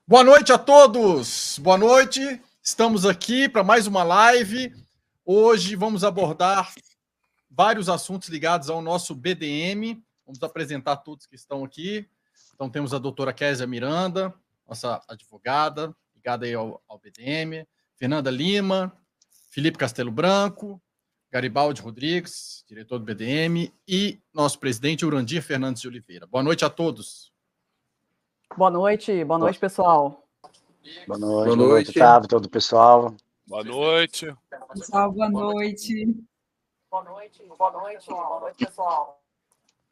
Boa noite a todos, boa noite. Estamos aqui para mais uma live. Hoje vamos abordar vários assuntos ligados ao nosso BDM. Vamos apresentar todos que estão aqui. Então temos a doutora Késia Miranda, nossa advogada, ligada aí ao BDM, Fernanda Lima, Felipe Castelo Branco, Garibaldi Rodrigues, diretor do BDM, e nosso presidente Urandir Fernandes de Oliveira. Boa noite a todos. Boa noite, pessoal. Boa noite, Otávio, todo o pessoal. Boa noite. Pessoal, boa noite. Boa noite, pessoal.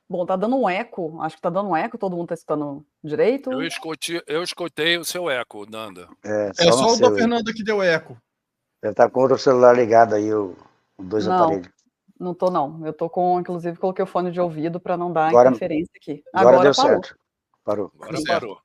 Bom, tá dando um eco, acho que tá dando um eco, todo mundo tá escutando direito? Eu escutei o seu eco, Nanda. É só o da Fernanda que deu eco. Ele tá com outro celular ligado aí, os dois aparelhos. Não tô não, eu tô com, inclusive coloquei o fone de ouvido para não dar interferência aqui. Agora deu parou. Certo. Parou. Agora parou.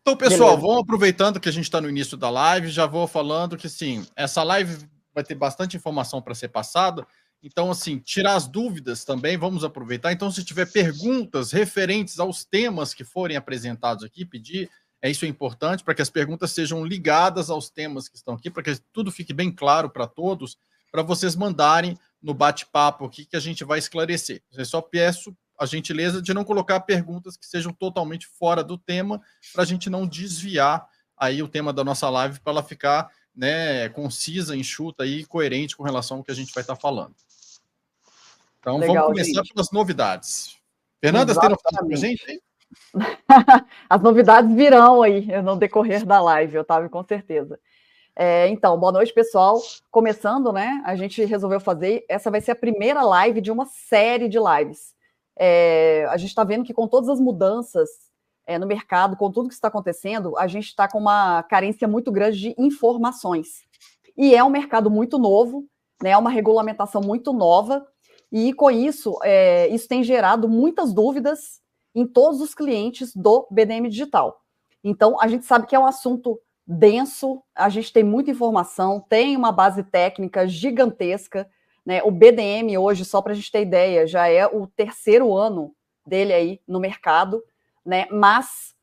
Então, pessoal, vamos aproveitando que a gente está no início da live, já vou falando que, sim, essa live vai ter bastante informação para ser passada, então, assim, tirar as dúvidas também, vamos aproveitar. Então, se tiver perguntas referentes aos temas que forem apresentados aqui, pedir, isso é importante, para que as perguntas sejam ligadas aos temas que estão aqui, para que tudo fique bem claro para todos, para vocês mandarem no bate-papo aqui que a gente vai esclarecer. Eu só peço a gentileza de não colocar perguntas que sejam totalmente fora do tema, para a gente não desviar aí o tema da nossa live, para ela ficar, né, concisa, enxuta e coerente com relação ao que a gente vai estar falando. Então, legal, vamos começar pelas novidades. Fernanda, você tem novidade para a gente? As novidades virão aí no decorrer da live, Otávio, com certeza. Então, boa noite, pessoal. Começando, né, a gente resolveu fazer, essa vai ser a primeira live de uma série de lives. A gente está vendo que com todas as mudanças no mercado, com tudo que está acontecendo, a gente está com uma carência muito grande de informações. E é um mercado muito novo, né, é uma regulamentação muito nova, e com isso, isso tem gerado muitas dúvidas em todos os clientes do BDM Digital. Então, a gente sabe que é um assunto denso, a gente tem muita informação, tem uma base técnica gigantesca, né? O BDM hoje, só para a gente ter ideia, já é o terceiro ano dele aí no mercado, né? Mas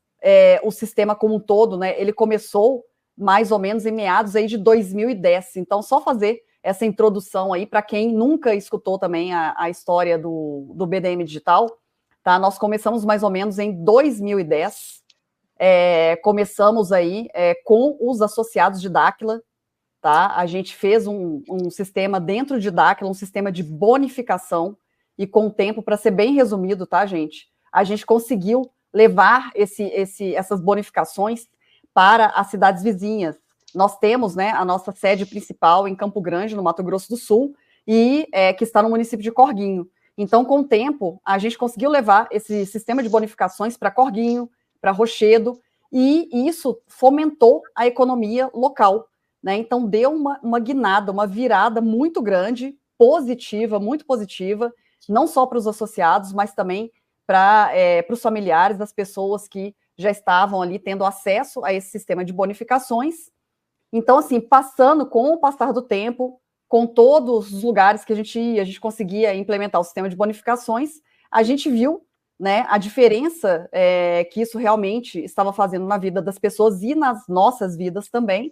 o sistema como um todo, né, ele começou mais ou menos em meados aí de 2010. Então, só fazer essa introdução aí para quem nunca escutou também a história do BDM Digital, tá? Nós começamos mais ou menos em 2010, começamos aí com os associados de Daquila. Tá? A gente fez um sistema dentro de Daquila, um sistema de bonificação, e com o tempo, para ser bem resumido, tá, gente? A gente conseguiu levar essas bonificações para as cidades vizinhas. Nós temos, né, a nossa sede principal em Campo Grande, no Mato Grosso do Sul, e que está no município de Corguinho. Então, com o tempo, a gente conseguiu levar esse sistema de bonificações para Corguinho, para Rochedo, e isso fomentou a economia local. Né? Então, deu uma guinada, uma virada muito grande, positiva, muito positiva, não só para os associados, mas também para os familiares das pessoas que já estavam ali tendo acesso a esse sistema de bonificações. Então, assim, com o passar do tempo, com todos os lugares que a gente ia, a gente conseguia implementar o sistema de bonificações, a gente viu, né, a diferença que isso realmente estava fazendo na vida das pessoas e nas nossas vidas também.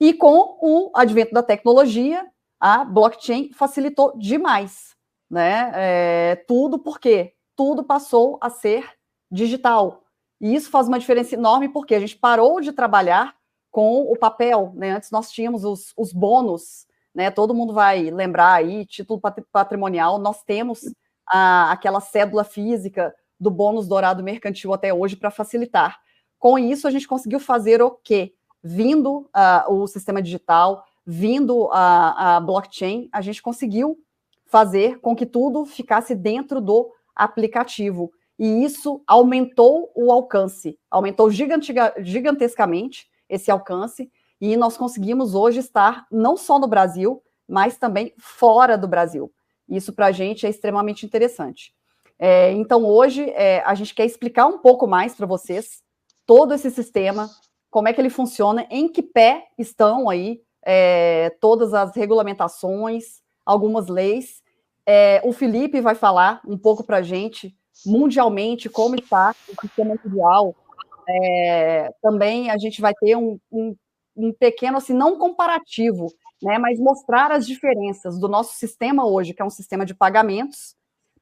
E com o advento da tecnologia, a blockchain facilitou demais, né? Porque tudo passou a ser digital. E isso faz uma diferença enorme, porque a gente parou de trabalhar com o papel, né? Antes nós tínhamos os bônus, né? Todo mundo vai lembrar aí, título patrimonial, nós temos aquela cédula física do bônus dourado mercantil até hoje para facilitar. Com isso, a gente conseguiu fazer o quê? Vindo o sistema digital, vindo a blockchain, a gente conseguiu fazer com que tudo ficasse dentro do aplicativo. E isso aumentou o alcance, aumentou gigantescamente esse alcance, e nós conseguimos hoje estar não só no Brasil, mas também fora do Brasil. Isso para a gente é extremamente interessante. Então, hoje, a gente quer explicar um pouco mais para vocês todo esse sistema, como é que ele funciona, em que pé estão aí todas as regulamentações, algumas leis. O Felipe vai falar um pouco para a gente, mundialmente, como está o sistema mundial também a gente vai ter um pequeno, assim, não comparativo, né, mas mostrar as diferenças do nosso sistema hoje, que é um sistema de pagamentos,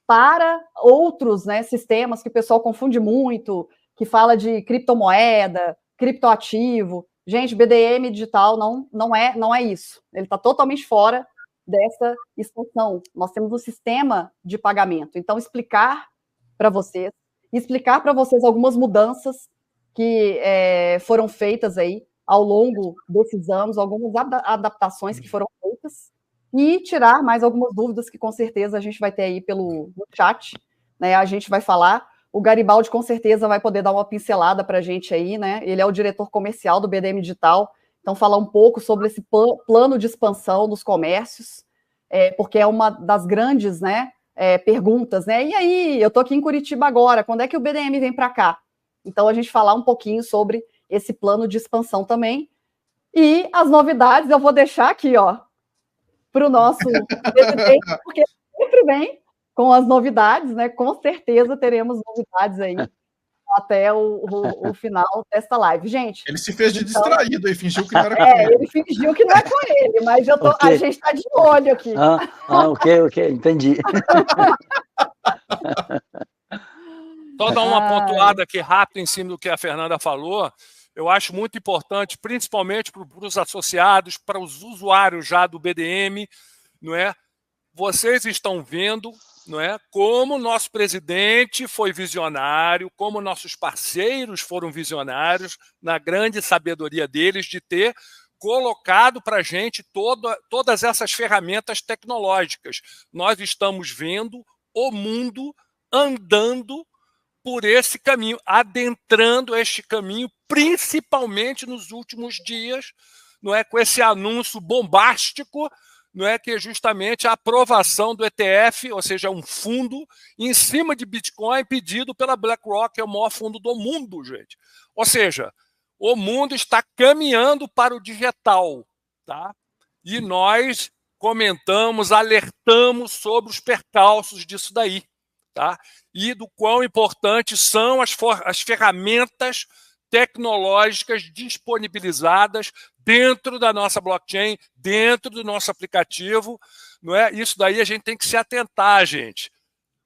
para outros, né, sistemas que o pessoal confunde muito, que fala de criptomoeda, criptoativo. Gente, BDM digital não é isso. Ele está totalmente fora dessa expansão. Nós temos um sistema de pagamento. Então, explicar para vocês algumas mudanças que foram feitas aí ao longo desses anos, algumas adaptações que foram feitas, e tirar mais algumas dúvidas que com certeza a gente vai ter aí no chat, né? A gente vai falar. O Garibaldi com certeza vai poder dar uma pincelada para a gente aí, né? Ele é o diretor comercial do BDM Digital, então falar um pouco sobre esse plano de expansão dos comércios, porque é uma das grandes, né, perguntas, né? E aí, eu estou aqui em Curitiba agora, quando é que o BDM vem para cá? Então a gente falar um pouquinho sobre esse plano de expansão também. E as novidades eu vou deixar aqui, ó, para o nosso presidente, porque sempre vem com as novidades, né? Com certeza teremos novidades aí até o final desta live. Gente, ele se fez de distraído e fingiu que não era com ele. Ele fingiu que não é com ele, mas a gente está de olho aqui. Ok, entendi. Só dar uma pontuada aqui rápida em cima do que a Fernanda falou. Eu acho muito importante, principalmente para os associados, para os usuários já do BDM, não é? Vocês estão vendo, não é, como nosso presidente foi visionário, como nossos parceiros foram visionários, na grande sabedoria deles de ter colocado para a gente todas essas ferramentas tecnológicas. Nós estamos vendo o mundo andando por esse caminho, adentrando este caminho, principalmente nos últimos dias, não é, com esse anúncio bombástico, não é, que é justamente a aprovação do ETF, ou seja, um fundo em cima de Bitcoin pedido pela BlackRock, que é o maior fundo do mundo, gente. Ou seja, o mundo está caminhando para o digital, tá? E nós comentamos, alertamos sobre os percalços disso daí, tá? E do quão importantes são as ferramentas tecnológicas disponibilizadas dentro da nossa blockchain, dentro do nosso aplicativo, não é? Isso daí a gente tem que se atentar, gente.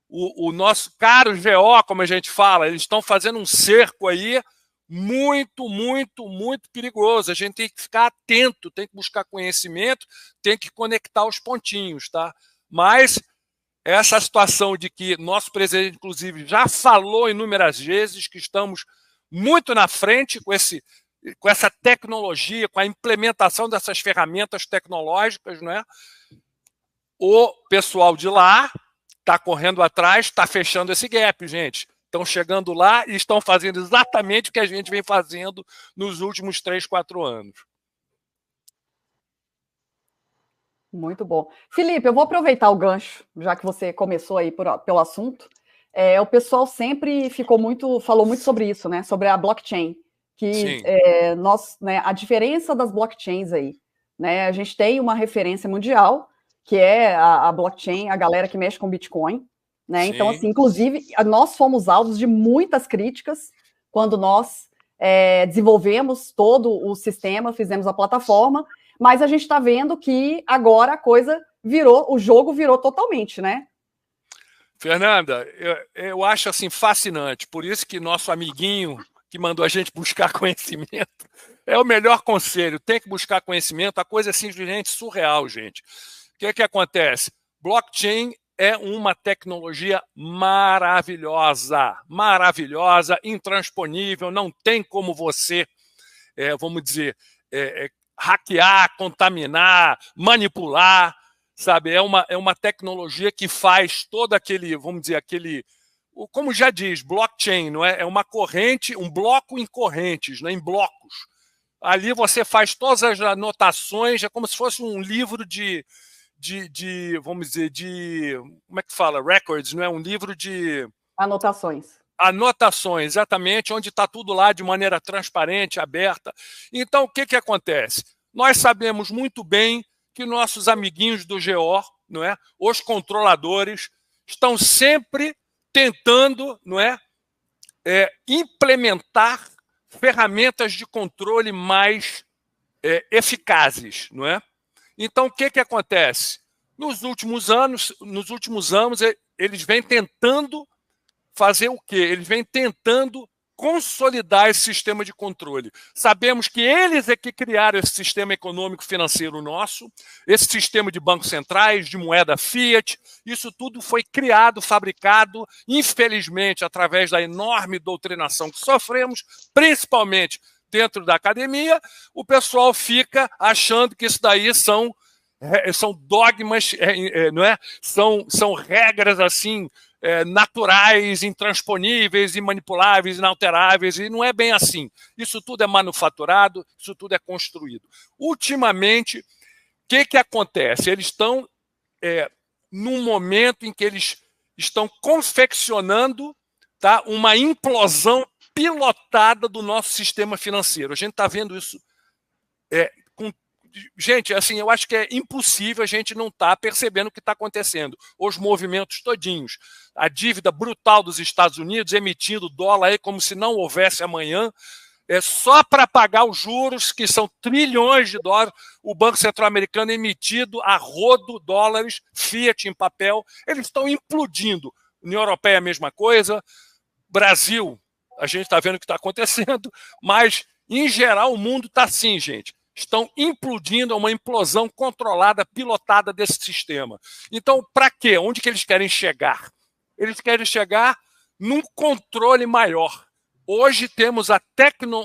O nosso caro GO, como a gente fala, eles estão fazendo um cerco aí muito, muito, muito perigoso. A gente tem que ficar atento, tem que buscar conhecimento, tem que conectar os pontinhos, tá? Mas essa situação de que nosso presidente, inclusive, já falou inúmeras vezes que estamos muito na frente com essa tecnologia, com a implementação dessas ferramentas tecnológicas, não é? O pessoal de lá está correndo atrás, está fechando esse gap, gente. Estão chegando lá e estão fazendo exatamente o que a gente vem fazendo nos últimos 3, 4 anos. Muito bom. Felipe, eu vou aproveitar o gancho, já que você começou aí pelo assunto. O pessoal sempre falou muito sobre isso, né? Sobre a blockchain, que né, a diferença das blockchains aí, né? A gente tem uma referência mundial, que é a blockchain, a galera que mexe com Bitcoin, né? Então, assim, inclusive, nós fomos alvos de muitas críticas quando nós desenvolvemos todo o sistema, fizemos a plataforma, mas a gente está vendo que agora a coisa o jogo virou totalmente, né? Fernanda, eu acho assim fascinante, por isso que nosso amiguinho que mandou a gente buscar conhecimento é o melhor conselho, tem que buscar conhecimento, a coisa é simplesmente surreal, gente. O que acontece? Blockchain é uma tecnologia maravilhosa, intransponível, não tem como você, vamos dizer, hackear, contaminar, manipular, sabe? É uma tecnologia que faz todo aquele, vamos dizer, como já diz, blockchain, não é? É uma corrente, um bloco em correntes, né? Em blocos. Ali você faz todas as anotações, é como se fosse um livro vamos dizer, como é que fala? Records, não é? Um livro de anotações. Anotações, exatamente, onde está tudo lá de maneira transparente, aberta. Então, o que acontece? Nós sabemos muito bem que nossos amiguinhos do GO, não é? Os controladores, estão sempre tentando, não é? Implementar ferramentas de controle mais eficazes, não é? Então, o que acontece? Nos últimos anos, eles vêm tentando fazer o quê? Eles vêm tentando consolidar esse sistema de controle. Sabemos que eles é que criaram esse sistema econômico financeiro nosso, esse sistema de bancos centrais, de moeda fiat, isso tudo foi criado, fabricado, infelizmente, através da enorme doutrinação que sofremos, principalmente dentro da academia. O pessoal fica achando que isso daí são dogmas, não é? São regras assim naturais, intransponíveis, imanipuláveis, inalteráveis, e não é bem assim. Isso tudo é manufaturado, isso tudo é construído. Ultimamente, o que acontece? Eles estão num momento em que eles estão confeccionando, tá, uma implosão pilotada do nosso sistema financeiro. A gente está vendo isso gente, assim, eu acho que é impossível a gente não estar percebendo o que está acontecendo. Os movimentos todinhos. A dívida brutal dos Estados Unidos, emitindo dólar aí como se não houvesse amanhã, só para pagar os juros, que são trilhões de dólares, o Banco Central Americano emitido a rodo dólares, fiat em papel, eles estão implodindo. União Europeia é a mesma coisa, Brasil, a gente está vendo o que está acontecendo, mas, em geral, o mundo está assim, gente. Estão implodindo, uma implosão controlada, pilotada desse sistema. Então, para quê? Onde que eles querem chegar? Eles querem chegar num controle maior. Hoje temos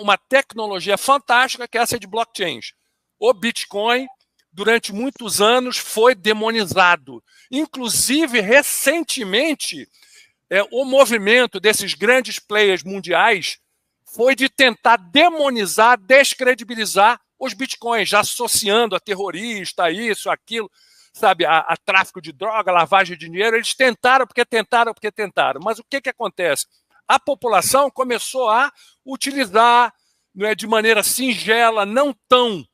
uma tecnologia fantástica, que é essa de blockchains. O Bitcoin, durante muitos anos, foi demonizado. Inclusive, recentemente, o movimento desses grandes players mundiais foi de tentar demonizar, descredibilizar os bitcoins, já associando a terrorista, a isso, aquilo, sabe, a tráfico de droga, lavagem de dinheiro. Eles tentaram, porque tentaram. Mas o que acontece? A população começou a utilizar, não é, de maneira singela, não tão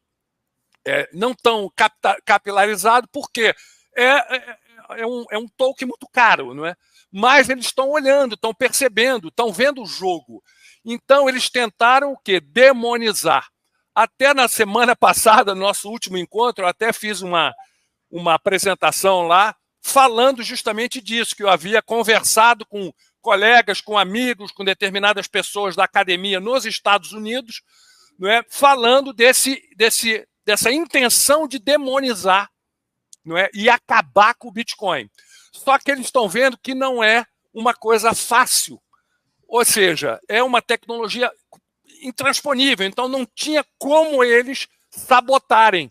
capilarizado, porque é um token muito caro, não é? Mas eles estão olhando, estão percebendo, estão vendo o jogo. Então, eles tentaram o quê? Demonizar. Até na semana passada, no nosso último encontro, eu até fiz uma apresentação lá, falando justamente disso, que eu havia conversado com colegas, com amigos, com determinadas pessoas da academia nos Estados Unidos, não é? Falando dessa intenção de demonizar, não é? E acabar com o Bitcoin. Só que eles estão vendo que não é uma coisa fácil. Ou seja, é uma tecnologia intransponível, então não tinha como eles sabotarem.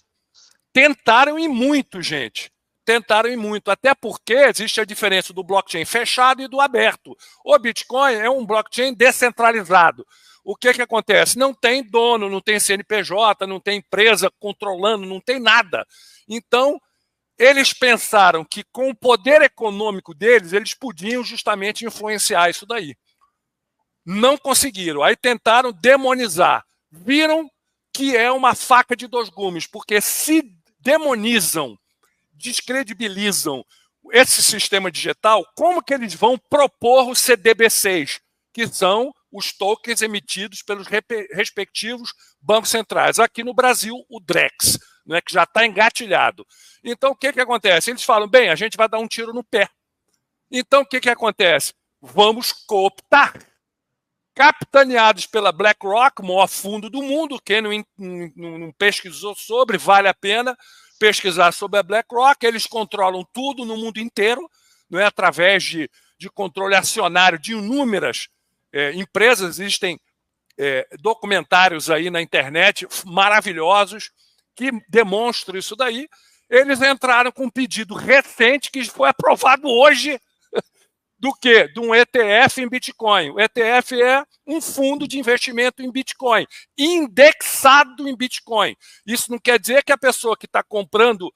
Tentaram e muito, gente. Tentaram e muito, até porque existe a diferença do blockchain fechado e do aberto. O Bitcoin é um blockchain descentralizado. O que acontece? Não tem dono, não tem CNPJ, não tem empresa controlando, não tem nada. Então, eles pensaram que com o poder econômico deles, eles podiam justamente influenciar isso daí. Não conseguiram. Aí tentaram demonizar. Viram que é uma faca de dois gumes, porque se demonizam, descredibilizam esse sistema digital, como que eles vão propor os CDBCs, que são os tokens emitidos pelos respectivos bancos centrais? Aqui no Brasil, o Drex, né, que já está engatilhado. Então, o que acontece? Eles falam, bem, a gente vai dar um tiro no pé. Então, o que acontece? Vamos cooptar. Capitaneados pela BlackRock, o maior fundo do mundo. Quem não pesquisou sobre, vale a pena pesquisar sobre a BlackRock. Eles controlam tudo no mundo inteiro, não é? Através de controle acionário de inúmeras empresas. Existem documentários aí na internet maravilhosos que demonstram isso daí. Eles entraram com um pedido recente que foi aprovado hoje. Do quê? De um ETF em Bitcoin. O ETF é um fundo de investimento em Bitcoin, indexado em Bitcoin. Isso não quer dizer que a pessoa que está comprando,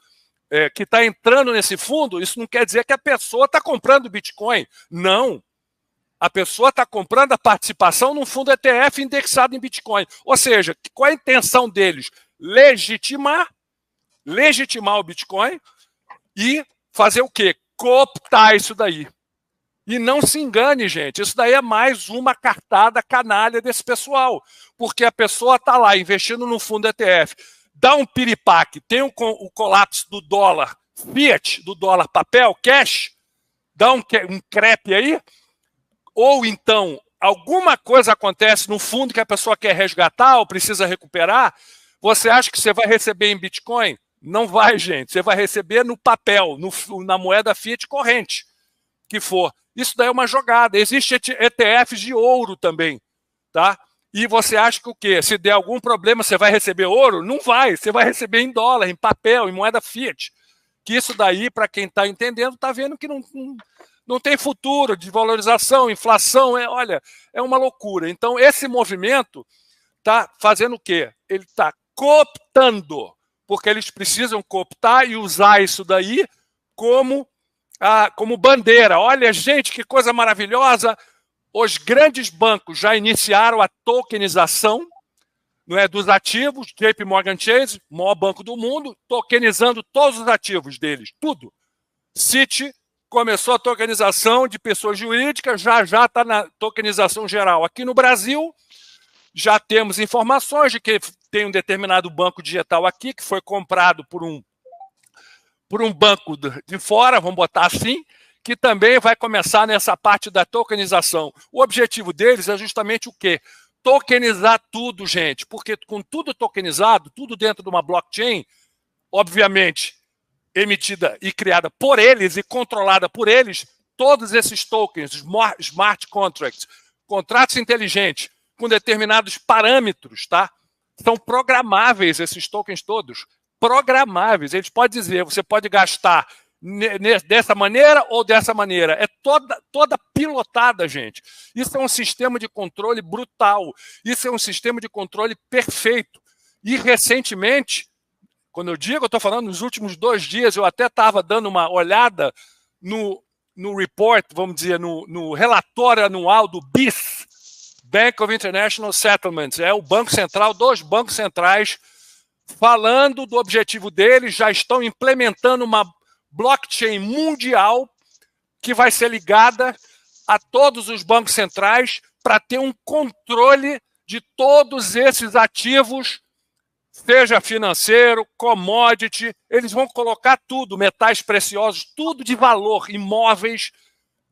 que está entrando nesse fundo, isso não quer dizer que a pessoa está comprando Bitcoin. Não. A pessoa está comprando a participação num fundo ETF indexado em Bitcoin. Ou seja, qual é a intenção deles? Legitimar o Bitcoin e fazer o quê? Cooptar isso daí. E não se engane, gente, isso daí é mais uma cartada canalha desse pessoal, porque a pessoa está lá investindo no fundo ETF, dá um piripaque, tem o colapso do dólar fiat, do dólar papel, cash, dá um crepe aí, ou então alguma coisa acontece no fundo que a pessoa quer resgatar ou precisa recuperar, você acha que você vai receber em Bitcoin? Não vai, gente, você vai receber no papel, na moeda fiat corrente, que for. Isso daí é uma jogada. Existe ETFs de ouro também, tá? E você acha que o quê? Se der algum problema, você vai receber ouro? Não vai. Você vai receber em dólar, em papel, em moeda fiat. Que isso daí, para quem está entendendo, está vendo que não tem futuro de valorização, inflação. Olha, é uma loucura. Então, esse movimento está fazendo o quê? Ele está cooptando, porque eles precisam cooptar e usar isso daí como bandeira. Olha, gente, que coisa maravilhosa. Os grandes bancos já iniciaram a tokenização, não é, dos ativos. JP Morgan Chase, maior banco do mundo, tokenizando todos os ativos deles, tudo. Citi começou a tokenização de pessoas jurídicas, já está na tokenização geral. Aqui no Brasil, já temos informações de que tem um determinado banco digital aqui que foi comprado por um banco de fora, vamos botar assim, que também vai começar nessa parte da tokenização. O objetivo deles é justamente o quê? Tokenizar tudo, gente, porque com tudo tokenizado, tudo dentro de uma blockchain, obviamente, emitida e criada por eles e controlada por eles, todos esses tokens, smart contracts, contratos inteligentes, com determinados parâmetros, tá? São programáveis esses tokens todos. Programáveis. Eles podem dizer, você pode gastar dessa maneira ou dessa maneira. É toda pilotada, gente. Isso é um sistema de controle brutal. Isso é um sistema de controle perfeito. E recentemente, quando eu digo, eu estou falando nos últimos 2 dias, eu até estava dando uma olhada no report, vamos dizer, no relatório anual do BIS, Bank of International Settlements, é o Banco Central, 2 bancos centrais, falando do objetivo deles, já estão implementando uma blockchain mundial que vai ser ligada a todos os bancos centrais para ter um controle de todos esses ativos, seja financeiro, commodity, eles vão colocar tudo, metais preciosos, tudo de valor, imóveis,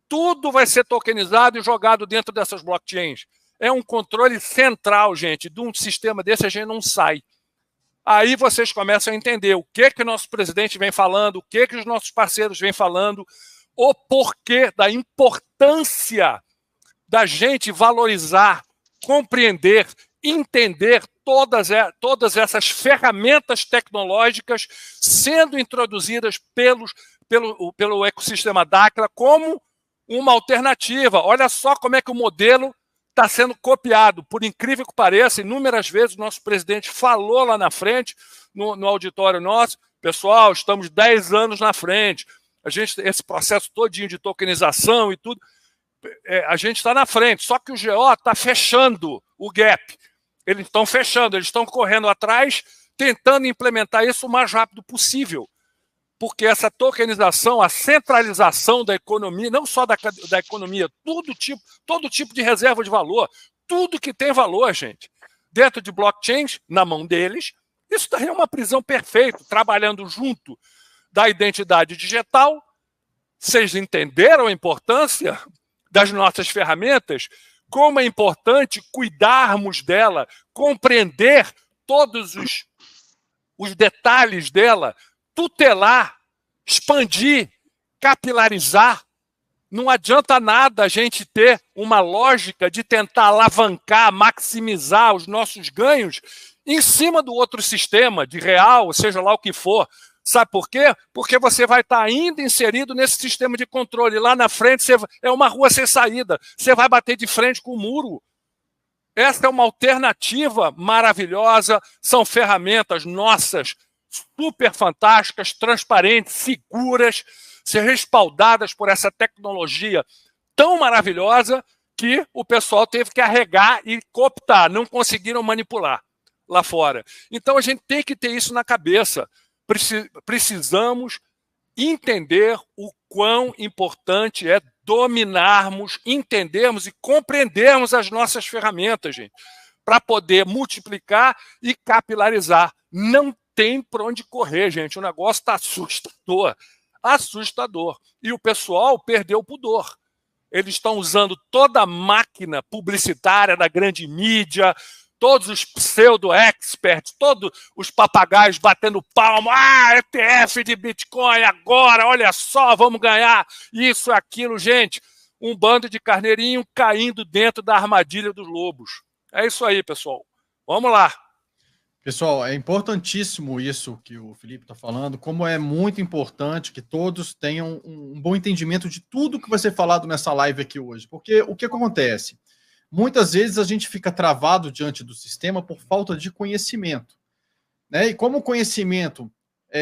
tudo vai ser tokenizado e jogado dentro dessas blockchains. É um controle central, gente, de um sistema desse a gente não sai. Aí vocês começam a entender o que o nosso presidente vem falando, o que os nossos parceiros vêm falando, o porquê da importância da gente valorizar, compreender, entender todas essas ferramentas tecnológicas sendo introduzidas pelo ecossistema Dakhla como uma alternativa. Olha só como é que o modelo está sendo copiado. Por incrível que pareça, inúmeras vezes o nosso presidente falou lá na frente, no auditório nosso, pessoal, estamos 10 anos na frente. Esse processo todinho de tokenização e tudo, a gente está na frente. Só que o GO está fechando o gap. Eles estão fechando, eles estão correndo atrás, tentando implementar isso o mais rápido possível. Porque essa tokenização, a centralização da economia, não só da economia, todo tipo de reserva de valor, tudo que tem valor, gente, dentro de blockchains, na mão deles, isso daí é uma prisão perfeita, trabalhando junto da identidade digital. Vocês entenderam a importância das nossas ferramentas? Como é importante cuidarmos dela, compreender todos os detalhes dela, tutelar, expandir, capilarizar. Não adianta nada a gente ter uma lógica de tentar alavancar, maximizar os nossos ganhos em cima do outro sistema, de real, seja lá o que for. Sabe por quê? Porque você vai estar ainda inserido nesse sistema de controle. Lá na frente é uma rua sem saída. Você vai bater de frente com o muro. Essa é uma alternativa maravilhosa. São ferramentas nossas, super fantásticas, transparentes, seguras, ser respaldadas por essa tecnologia tão maravilhosa que o pessoal teve que arregar e cooptar. Não conseguiram manipular lá fora. Então a gente tem que ter isso na cabeça. Precisamos entender o quão importante é dominarmos, entendermos e compreendermos as nossas ferramentas, gente, para poder multiplicar e capilarizar. Não tem para onde correr, gente. O negócio está assustador. Assustador. E o pessoal perdeu o pudor. Eles estão usando toda a máquina publicitária da grande mídia, todos os pseudo-experts, todos os papagaios batendo palma. ETF de Bitcoin agora, olha só, vamos ganhar isso, aquilo. Gente, um bando de carneirinho caindo dentro da armadilha dos lobos. É isso aí, pessoal. Vamos lá. Pessoal, é importantíssimo isso que o Felipe está falando, como é muito importante que todos tenham um bom entendimento de tudo que vai ser falado nessa live aqui hoje. Porque o que acontece? Muitas vezes a gente fica travado diante do sistema por falta de conhecimento, né? E como o conhecimento,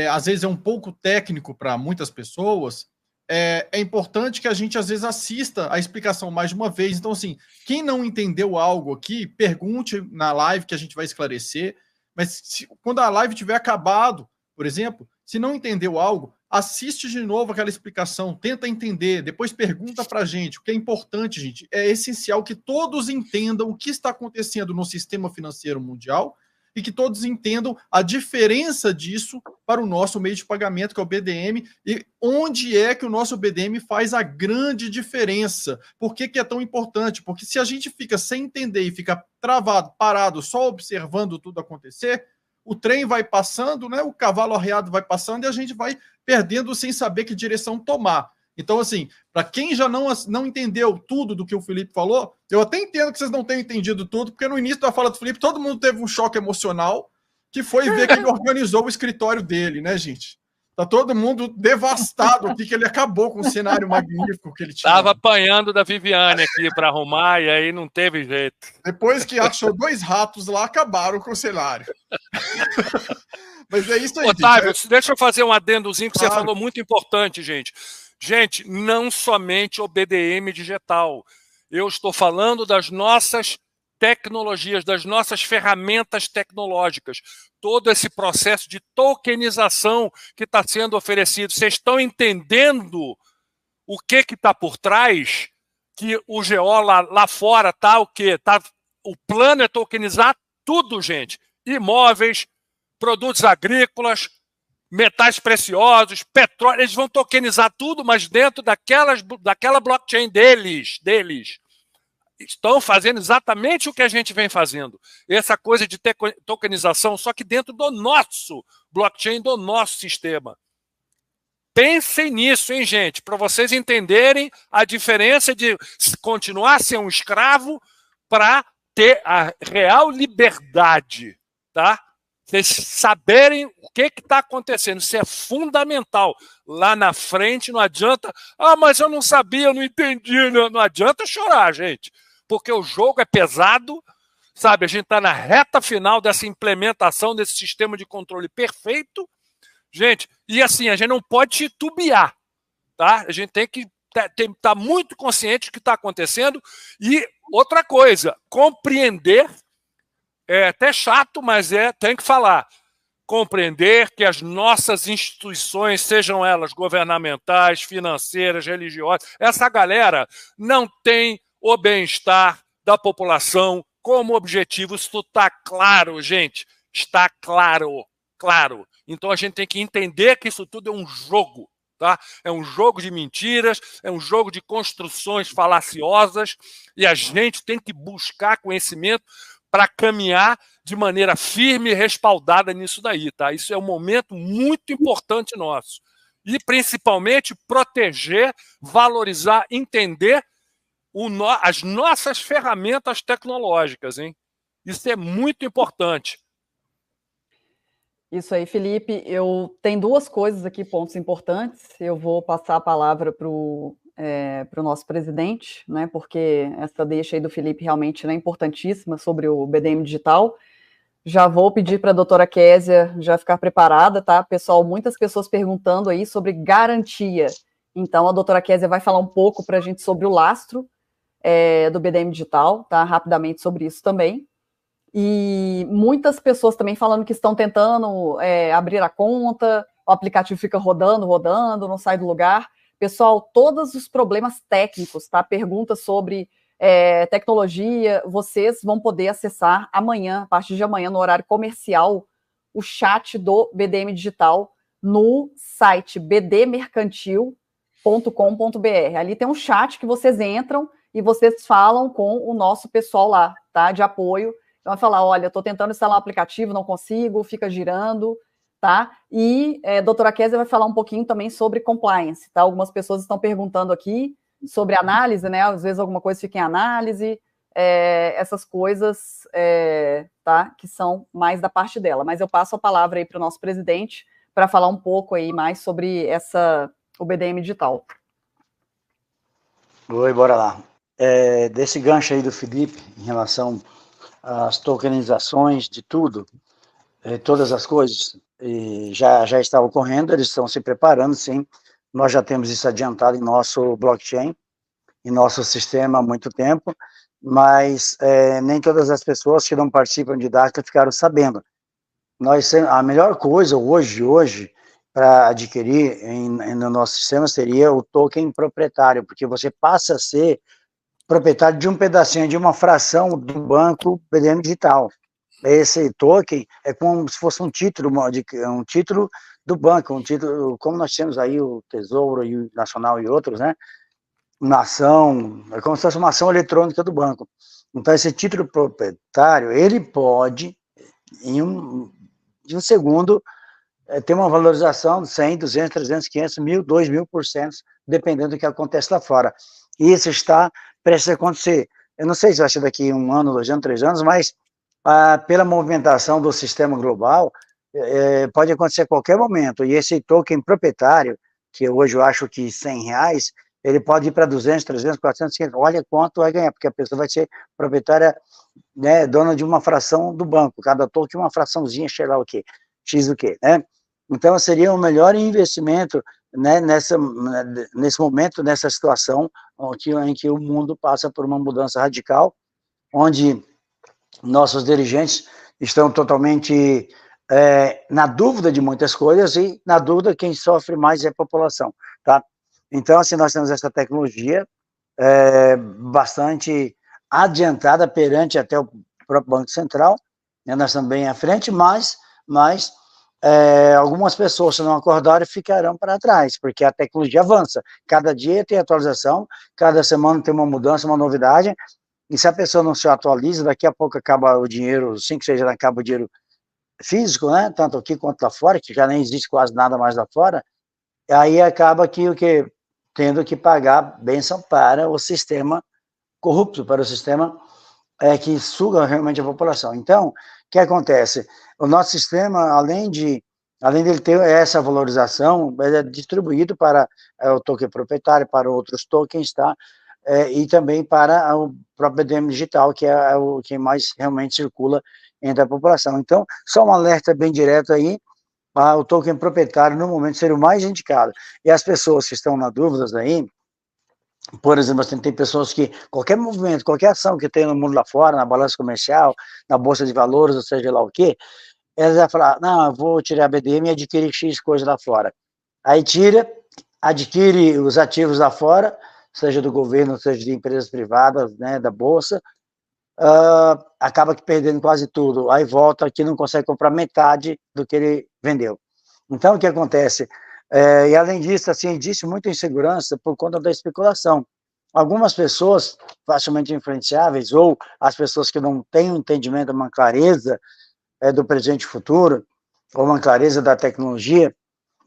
às vezes, é um pouco técnico para muitas pessoas, é importante que a gente, às vezes, assista a explicação mais de uma vez. Então, assim, quem não entendeu algo aqui, pergunte na live que a gente vai esclarecer. Mas quando a live tiver acabado, por exemplo, se não entendeu algo, assiste de novo aquela explicação, tenta entender, depois pergunta para a gente. O que é importante, gente, é essencial que todos entendam o que está acontecendo no sistema financeiro mundial e que todos entendam a diferença disso para o nosso meio de pagamento, que é o BDM, e onde é que o nosso BDM faz a grande diferença. Por que é tão importante? Porque se a gente fica sem entender e fica travado, parado, só observando tudo acontecer, o trem vai passando, né? O cavalo arreado vai passando e a gente vai perdendo sem saber que direção tomar. Então, assim, para quem já não entendeu tudo do que o Felipe falou, eu até entendo que vocês não tenham entendido tudo, porque no início da fala do Felipe, todo mundo teve um choque emocional, que foi ver que ele organizou o escritório dele, né, gente? Tá todo mundo devastado aqui, que ele acabou com o cenário magnífico que ele tinha. Estava apanhando da Viviane aqui para arrumar e aí não teve jeito. Depois que achou 2 ratos lá, acabaram com o cenário. Mas é isso aí, Otávio, gente. Deixa eu fazer um adendozinho que Claro. Você falou muito importante, gente. Gente, não somente o BDM digital. Eu estou falando das nossas tecnologias, das nossas ferramentas tecnológicas. Todo esse processo de tokenização que está sendo oferecido. Vocês estão entendendo o que está por trás? Que o GO lá fora está o quê? O plano é tokenizar tudo, gente. Imóveis, produtos agrícolas, metais preciosos, petróleo, eles vão tokenizar tudo, mas dentro daquela blockchain deles. Estão fazendo exatamente o que a gente vem fazendo. Essa coisa de tokenização, só que dentro do nosso blockchain, do nosso sistema. Pensem nisso, hein, gente, para vocês entenderem a diferença de continuar a ser um escravo para ter a real liberdade, tá? Vocês saberem o que está acontecendo. Isso é fundamental. Lá na frente não adianta... mas eu não sabia, eu não entendi. Não adianta chorar, gente. Porque o jogo é pesado, sabe? A gente está na reta final dessa implementação desse sistema de controle perfeito. Gente, e assim, a gente não pode titubear, tá? A gente tem que estar muito consciente do que está acontecendo. E outra coisa, compreender... É até chato, mas tem que falar. Compreender que as nossas instituições, sejam elas governamentais, financeiras, religiosas, essa galera não tem o bem-estar da população como objetivo. Isso está claro, gente. Está claro. Então a gente tem que entender que isso tudo é um jogo. Tá? É um jogo de mentiras, é um jogo de construções falaciosas e a gente tem que buscar conhecimento para caminhar de maneira firme e respaldada nisso daí, tá? Isso é um momento muito importante nosso. E, principalmente, proteger, valorizar, entender as nossas ferramentas tecnológicas, hein? Isso é muito importante. Isso aí, Felipe. Eu tenho 2 coisas aqui, pontos importantes. Eu vou passar a palavra para o nosso presidente, né, porque essa deixa aí do Felipe realmente, né, importantíssima sobre o BDM digital. Já vou pedir para a doutora Késia já ficar preparada, tá? Pessoal, muitas pessoas perguntando aí sobre garantia. Então, a doutora Késia vai falar um pouco para a gente sobre o lastro do BDM digital, tá? Rapidamente sobre isso também. E muitas pessoas também falando que estão tentando abrir a conta, o aplicativo fica rodando, não sai do lugar. Pessoal, todos os problemas técnicos, tá? Perguntas sobre tecnologia, vocês vão poder acessar amanhã, a partir de amanhã, no horário comercial, o chat do BDM Digital no site bdmercantil.com.br. Ali tem um chat que vocês entram e vocês falam com o nosso pessoal lá, tá? De apoio. Então, vai falar, olha, estou tentando instalar um aplicativo, não consigo, fica girando, tá? E a doutora Kézia vai falar um pouquinho também sobre compliance, tá? Algumas pessoas estão perguntando aqui sobre análise, né? Às vezes alguma coisa fica em análise, essas coisas, tá? Que são mais da parte dela. Mas eu passo a palavra aí para o nosso presidente para falar um pouco aí mais sobre o BDM Digital. Oi, bora lá. Desse gancho aí do Felipe, em relação às tokenizações de tudo, todas as coisas, já está ocorrendo, eles estão se preparando, sim. Nós já temos isso adiantado em nosso blockchain, em nosso sistema há muito tempo, mas nem todas as pessoas que não participam de DARCA ficaram sabendo. A melhor coisa hoje para adquirir no nosso sistema seria o token proprietário, porque você passa a ser proprietário de um pedacinho, de uma fração do banco BDM Digital. Esse token é como se fosse um título do banco, um título, como nós temos aí o Tesouro e o Nacional e outros, né? Uma ação, é como se fosse uma ação eletrônica do banco. Então, esse título proprietário, ele pode, em um segundo, ter uma valorização de 100, 200, 300, 500, 1.000, 2.000%, dependendo do que acontece lá fora. E isso está prestes a acontecer. Eu não sei se vai ser daqui 1 ano, 2 anos, 3 anos, mas pela movimentação do sistema global, pode acontecer a qualquer momento, e esse token proprietário, que hoje eu acho que R$100, ele pode ir para 200, 300, 400, 500, olha quanto vai ganhar, porque a pessoa vai ser proprietária, né, dona de uma fração do banco, cada token uma fraçãozinha, sei lá o quê, X o quê, né? Então, seria o melhor investimento, né, nesse momento, nessa situação em que o mundo passa por uma mudança radical, onde nossos dirigentes estão totalmente na dúvida de muitas coisas, e na dúvida quem sofre mais é a população, tá? Então, assim, nós temos essa tecnologia bastante adiantada perante até o próprio Banco Central, né? Nós estamos bem à frente, mas algumas pessoas, se não acordarem, ficarão para trás, porque a tecnologia avança, cada dia tem atualização, cada semana tem uma mudança, uma novidade, e se a pessoa não se atualiza, daqui a pouco acaba o dinheiro, 5, 6 anos acaba o dinheiro físico, né, tanto aqui quanto lá fora, que já nem existe quase nada mais lá fora, aí acaba tendo que pagar bênção para o sistema corrupto, para o sistema que suga realmente a população. Então, o que acontece? O nosso sistema, além de ele ter essa valorização, ele é distribuído para o token proprietário, para outros tokens, tá? E também para o próprio BDM Digital, que é o que mais realmente circula entre a população. Então, só um alerta bem direto aí, o token proprietário, no momento, seria o mais indicado. E as pessoas que estão na dúvida aí, por exemplo, assim, tem pessoas que, qualquer movimento, qualquer ação que tem no mundo lá fora, na balança comercial, na bolsa de valores, ou seja lá o quê, elas vão falar, não, eu vou tirar a BDM e adquirir X coisa lá fora. Aí adquire os ativos lá fora, seja do governo, seja de empresas privadas, né, da bolsa, acaba perdendo quase tudo, aí volta aqui, não consegue comprar metade do que ele vendeu. Então, o que acontece? E além disso, assim, existe muita insegurança por conta da especulação. Algumas pessoas facilmente influenciáveis, ou as pessoas que não têm um entendimento, uma clareza do presente e futuro, ou uma clareza da tecnologia,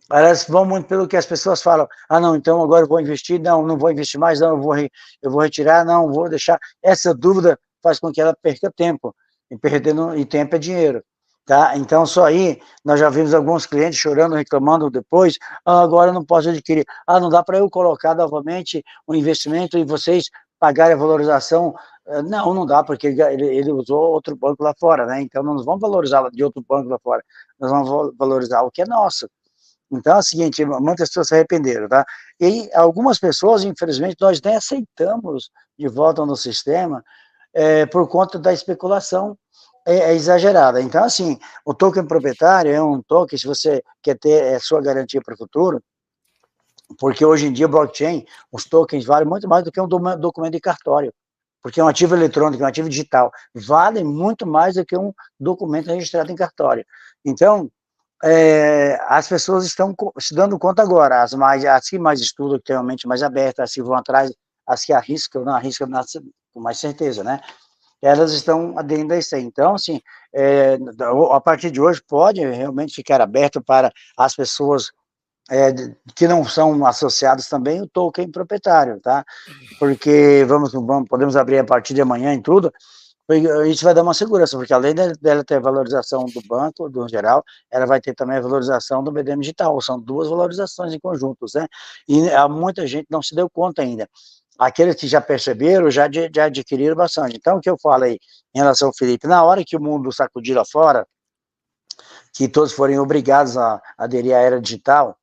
elas vão muito pelo que as pessoas falam. Não, então agora eu vou investir, não vou investir mais, não, eu vou retirar, não, vou deixar. Essa dúvida faz com que ela perca tempo, e tempo é dinheiro, tá? Então, só aí, nós já vimos alguns clientes chorando, reclamando depois, agora eu não posso adquirir, não dá para eu colocar novamente um investimento e vocês pagarem a valorização. Não dá, porque ele usou outro banco lá fora, né? Então, não vamos valorizar de outro banco lá fora, nós vamos valorizar o que é nosso. Então é o seguinte, muitas pessoas se arrependeram, tá? E algumas pessoas, infelizmente, nós nem aceitamos de volta no sistema por conta da especulação exagerada. Então, assim, o token proprietário é um token, se você quer ter sua garantia para o futuro, Porque hoje em dia, blockchain, os tokens valem muito mais do que um documento de cartório. Porque um ativo eletrônico, um ativo digital, vale muito mais do que um documento registrado em cartório. Então, as pessoas estão se dando conta agora, as que mais estudam, que têm a mente mais aberta, as que vão atrás, as que arriscam, não arriscam com mais certeza, né? Elas estão aderindo a isso aí. Então, assim, a partir de hoje, pode realmente ficar aberto para as pessoas que não são associados também, o token proprietário, tá? Porque podemos abrir a partir de amanhã em tudo, isso vai dar uma segurança, porque além dela ter a valorização do banco, do geral, ela vai ter também a valorização do BDM digital, são duas valorizações em conjuntos, né? E muita gente não se deu conta ainda. Aqueles que já perceberam, já adquiriram bastante. Então, o que eu falo aí, em relação ao Felipe, na hora que o mundo sacudir lá fora, que todos forem obrigados a aderir à era digital,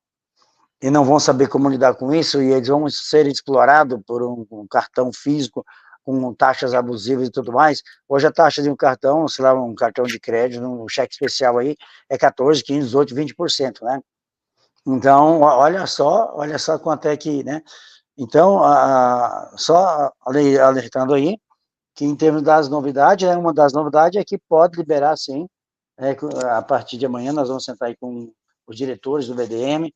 e não vão saber como lidar com isso, e eles vão ser explorados por um cartão físico, com taxas abusivas e tudo mais. Hoje a taxa de um cartão, sei lá, um cartão de crédito, um cheque especial aí, é 14, 15, 18, 20%, né? Então, olha só quanto é que, né? Então, só alertando aí, que em termos das novidades, uma das novidades é que pode liberar, sim, a partir de amanhã nós vamos sentar aí com os diretores do BDM,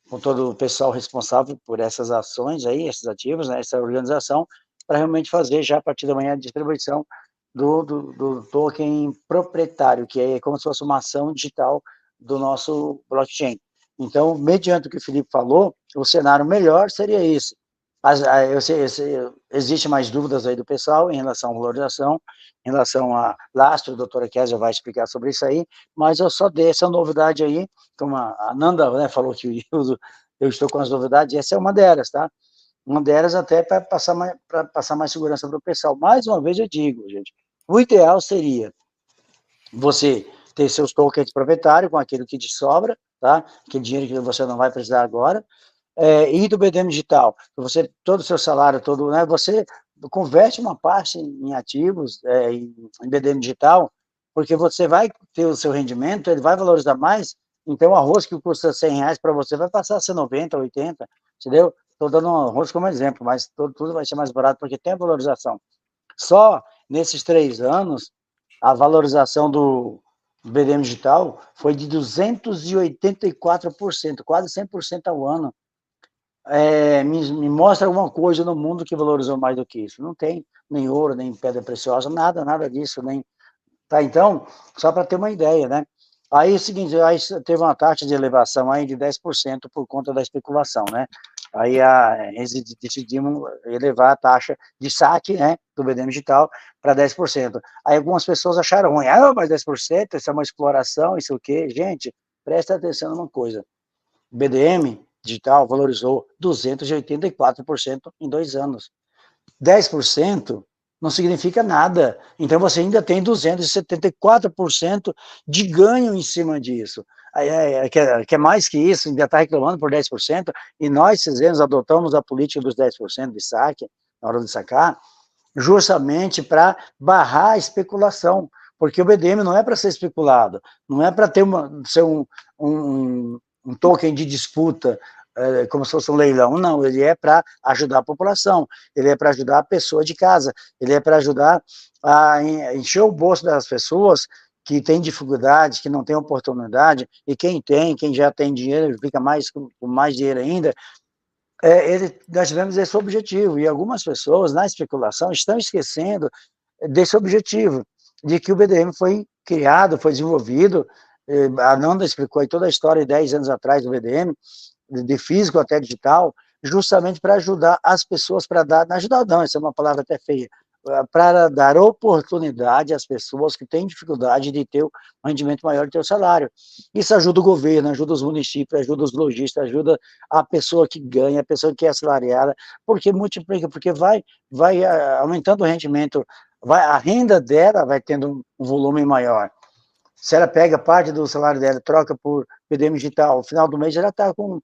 com todo o pessoal responsável por essas ações aí, esses ativos, né, essa organização, para realmente fazer já a partir da manhã a distribuição do token proprietário, que é como se fosse uma ação digital do nosso blockchain. Então, mediante o que o Felipe falou, o cenário melhor seria esse. Existe mais dúvidas aí do pessoal em relação à valorização, em relação a lastro, a doutora Kézia vai explicar sobre isso aí, mas eu só dei essa novidade aí, como a Nanda, né, falou que eu estou com as novidades, e essa é uma delas, tá? Uma delas até para passar mais segurança para o pessoal. Mais uma vez eu digo, gente, o ideal seria você ter seus tokens proprietários com aquilo que te sobra, tá? Aquele dinheiro que você não vai precisar agora, e do BDM digital, todo o seu salário, né, você converte uma parte em ativos, em BDM digital, porque você vai ter o seu rendimento, ele vai valorizar mais, então o arroz que custa R$100 para você vai passar a ser 90, 80, entendeu? Estou dando um arroz como exemplo, mas tudo vai ser mais barato porque tem a valorização. Só nesses 3 anos, a valorização do BDM digital foi de 284%, quase 100% ao ano. Me mostra alguma coisa no mundo que valorizou mais do que isso. Não tem nem ouro, nem pedra preciosa, nada disso, nem... Tá, então, só para ter uma ideia, né? Aí é o seguinte, aí teve uma taxa de elevação aí de 10% por conta da especulação, né? Aí decidimos elevar a taxa de saque, né, do BDM digital para 10%. Aí algumas pessoas acharam ruim, mas 10%, isso é uma exploração, isso o quê? Gente, presta atenção numa coisa, o BDM digital valorizou 284% em 2 anos. 10% não significa nada. Então, você ainda tem 274% de ganho em cima disso. Quer mais que isso, ainda está reclamando por 10%, e nós, fizemos, adotamos a política dos 10% de saque, na hora de sacar, justamente para barrar a especulação, porque o BDM não é para ser especulado, não é para ser um token de disputa, como se fosse um leilão, não, ele é para ajudar a população, ele é para ajudar a pessoa de casa, ele é para ajudar a encher o bolso das pessoas que têm dificuldade, que não têm oportunidade, e quem já tem dinheiro, fica com mais dinheiro ainda, nós tivemos esse objetivo, e algumas pessoas na especulação estão esquecendo desse objetivo, de que o BDM foi criado, foi desenvolvido, a Nanda explicou aí toda a história 10 anos atrás do BDM, de físico até digital, justamente para ajudar as pessoas, ajudar não, essa é uma palavra até feia, para dar oportunidade às pessoas que têm dificuldade de ter um rendimento maior do seu salário. Isso ajuda o governo, ajuda os municípios, ajuda os lojistas, ajuda a pessoa que ganha, a pessoa que é assalariada, porque multiplica, porque vai aumentando o rendimento, a renda dela vai tendo um volume maior. Se ela pega parte do salário dela, troca por BDM digital, no final do mês ela está com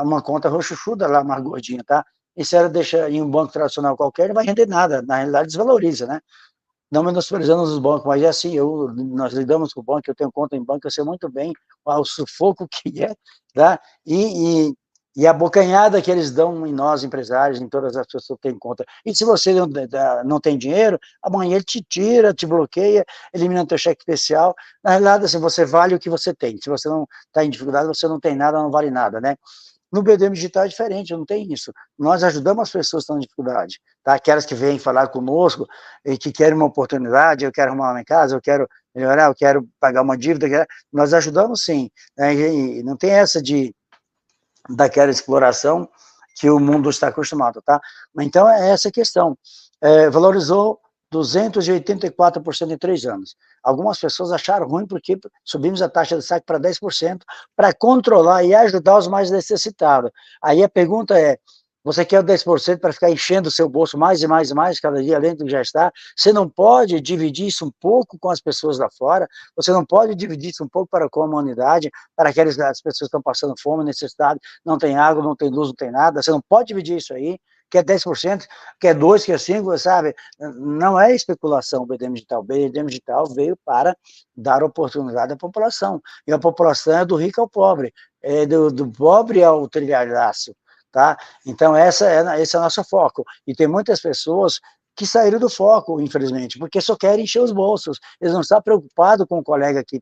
uma conta rochuchuda lá, mais gordinha, tá? E se ela deixa em um banco tradicional qualquer, não vai render nada, na realidade desvaloriza, né? Não menosprezando os bancos, mas é assim, nós lidamos com o banco, eu tenho conta em banco, eu sei muito bem o sufoco que é, tá? E E a bocanhada que eles dão em nós, empresários, em todas as pessoas que têm conta. E se você não tem dinheiro, amanhã ele te tira, te bloqueia, elimina teu cheque especial. Na realidade, assim, você vale o que você tem. Se você não está em dificuldade, você não tem nada, não vale nada, né? No BDM Digital é diferente, não tem isso. Nós ajudamos as pessoas que estão em dificuldade, tá? Aquelas que vêm falar conosco e que querem uma oportunidade, eu quero arrumar uma minha casa, eu quero melhorar, eu quero pagar uma dívida, nós ajudamos sim, né? E não tem essa daquela exploração que o mundo está acostumado, tá? Então, é essa a questão. Valorizou 284% em 3 anos. Algumas pessoas acharam ruim porque subimos a taxa de saque para 10% para controlar e ajudar os mais necessitados. Aí a pergunta é, você quer o 10% para ficar enchendo o seu bolso mais e mais e mais, cada dia além do que já está? Você não pode dividir isso um pouco com as pessoas lá fora? Você não pode dividir isso um pouco para a comunidade, para aquelas pessoas que estão passando fome, necessidade, não tem água, não tem luz, não tem nada? Você não pode dividir isso aí? Quer 10%, quer 2%, quer 5%, sabe? Não é especulação o BDM Digital. O BDM Digital veio para dar oportunidade à população. E a população é do rico ao pobre, é do pobre ao trilhardácio, tá? Então, esse é o nosso foco. E tem muitas pessoas que saíram do foco, infelizmente, porque só querem encher os bolsos. Eles não estão preocupados com o colega que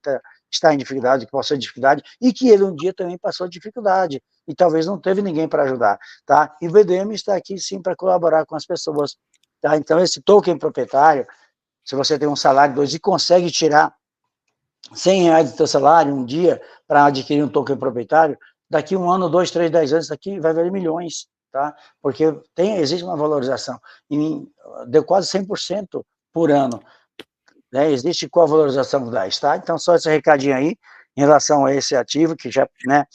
está em dificuldade, que passou dificuldade, e que ele um dia também passou dificuldade, e talvez não teve ninguém para ajudar, tá? E o BDM está aqui, sim, para colaborar com as pessoas, tá? Então, esse token proprietário, se você tem um salário de 2 e consegue tirar R$100 do seu salário um dia para adquirir um token proprietário, daqui 1 ano, 2, 3, 10 anos, daqui vai valer milhões, tá? Porque existe uma valorização, e deu quase 100% por ano, né? Existe qual a valorização da, tá? Então, só esse recadinho aí, em relação a esse ativo, que já, né,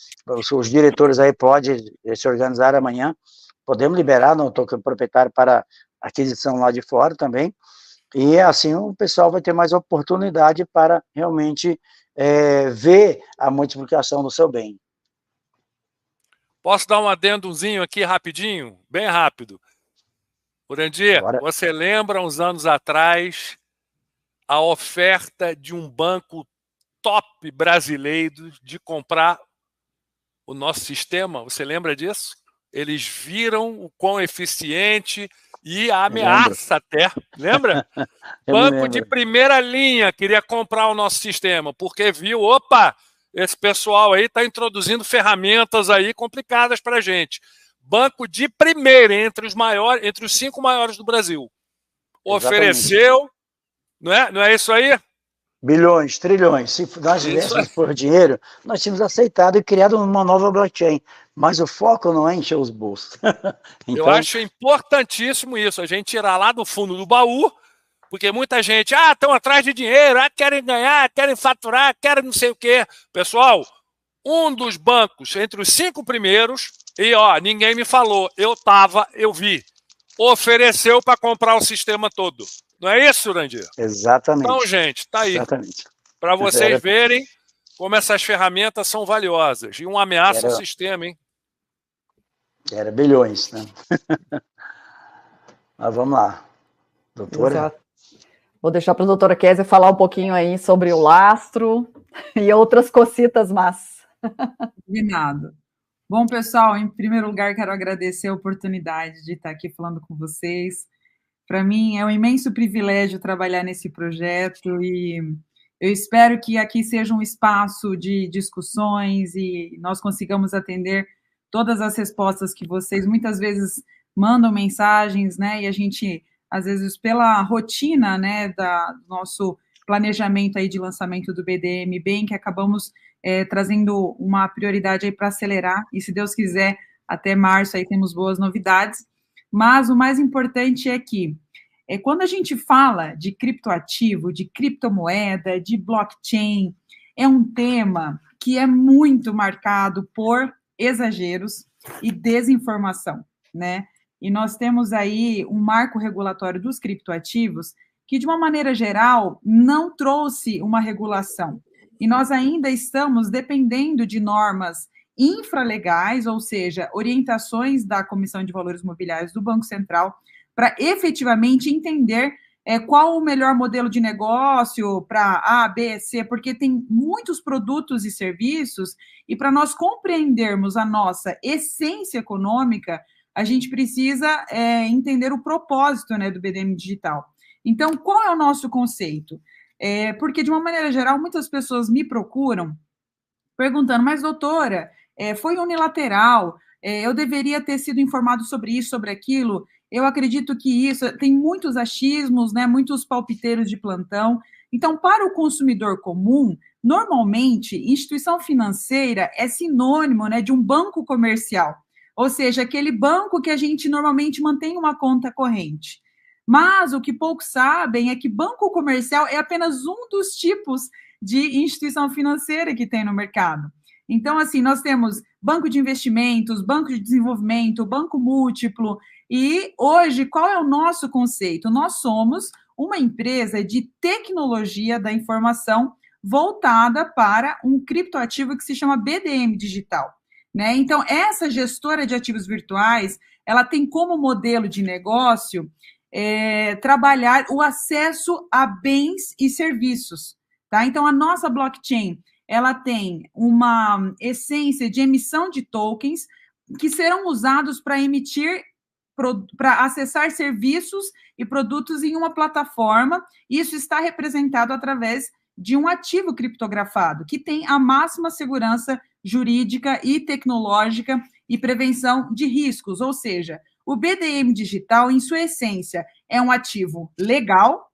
os diretores aí podem se organizar amanhã, podemos liberar no token proprietário para aquisição lá de fora também, e assim o pessoal vai ter mais oportunidade para realmente ver a multiplicação do seu bem. Posso dar um adendozinho aqui rapidinho? Bem rápido. Urandir, você lembra uns anos atrás a oferta de um banco top brasileiro de comprar o nosso sistema? Você lembra disso? Eles viram o quão eficiente e a ameaça até. Lembra? Banco de primeira linha queria comprar o nosso sistema, porque viu, opa, esse pessoal aí está introduzindo ferramentas aí complicadas para a gente. Banco de primeira, entre os 5 maiores do Brasil. Ofereceu, não é isso aí? Bilhões, trilhões. Se nós tivéssemos por dinheiro, nós tínhamos aceitado e criado uma nova blockchain. Mas o foco não é encher os bolsos. Então, eu acho importantíssimo isso, a gente tirar lá do fundo do baú, porque muita gente, estão atrás de dinheiro, querem ganhar, querem faturar, querem não sei o quê. Pessoal, um dos bancos entre os 5 primeiros, e ninguém me falou, eu vi, ofereceu para comprar o sistema todo. Não é isso, Urandir? Exatamente. Então, gente, tá aí. Para vocês verem como essas ferramentas são valiosas. E uma ameaça ao sistema, hein? Era bilhões, né? Mas vamos lá. Doutora? Exato. Vou deixar para a doutora Kézia falar um pouquinho aí sobre o lastro e outras cocitas más. Combinado. Bom, pessoal, em primeiro lugar, quero agradecer a oportunidade de estar aqui falando com vocês. Para mim, é um imenso privilégio trabalhar nesse projeto e eu espero que aqui seja um espaço de discussões e nós consigamos atender todas as respostas que vocês muitas vezes mandam mensagens, né? E a gente, às vezes, pela rotina, né, do nosso planejamento aí de lançamento do BDM Bank, acabamos trazendo uma prioridade aí para acelerar e, se Deus quiser, até março aí temos boas novidades. Mas o mais importante é que quando a gente fala de criptoativo, de criptomoeda, de blockchain, é um tema que é muito marcado por exageros e desinformação, né? E nós temos aí um marco regulatório dos criptoativos que, de uma maneira geral, não trouxe uma regulação. E nós ainda estamos dependendo de normas infralegais, ou seja, orientações da Comissão de Valores Mobiliários do Banco Central, para efetivamente entender qual o melhor modelo de negócio para A, B, C, porque tem muitos produtos e serviços, e para nós compreendermos a nossa essência econômica, a gente precisa entender o propósito, né, do BDM Digital. Então, qual é o nosso conceito? Porque, de uma maneira geral, muitas pessoas me procuram perguntando, mas, doutora, foi unilateral, eu deveria ter sido informado sobre isso, sobre aquilo. Eu acredito que isso tem muitos achismos, né, muitos palpiteiros de plantão. Então, para o consumidor comum, normalmente, instituição financeira é sinônimo, né, de um banco comercial, ou seja, aquele banco que a gente normalmente mantém uma conta corrente. Mas o que poucos sabem é que banco comercial é apenas um dos tipos de instituição financeira que tem no mercado. Então, assim, nós temos banco de investimentos, banco de desenvolvimento, banco múltiplo. E hoje, qual é o nosso conceito? Nós somos uma empresa de tecnologia da informação voltada para um criptoativo que se chama BDM Digital, né? Então, essa gestora de ativos virtuais, ela tem como modelo de negócio trabalhar o acesso a bens e serviços, tá? Então, a nossa blockchain, ela tem uma essência de emissão de tokens que serão usados para emitir, para acessar serviços e produtos em uma plataforma. Isso está representado através de um ativo criptografado, que tem a máxima segurança jurídica e tecnológica e prevenção de riscos, ou seja, o BDM Digital, em sua essência, é um ativo legal,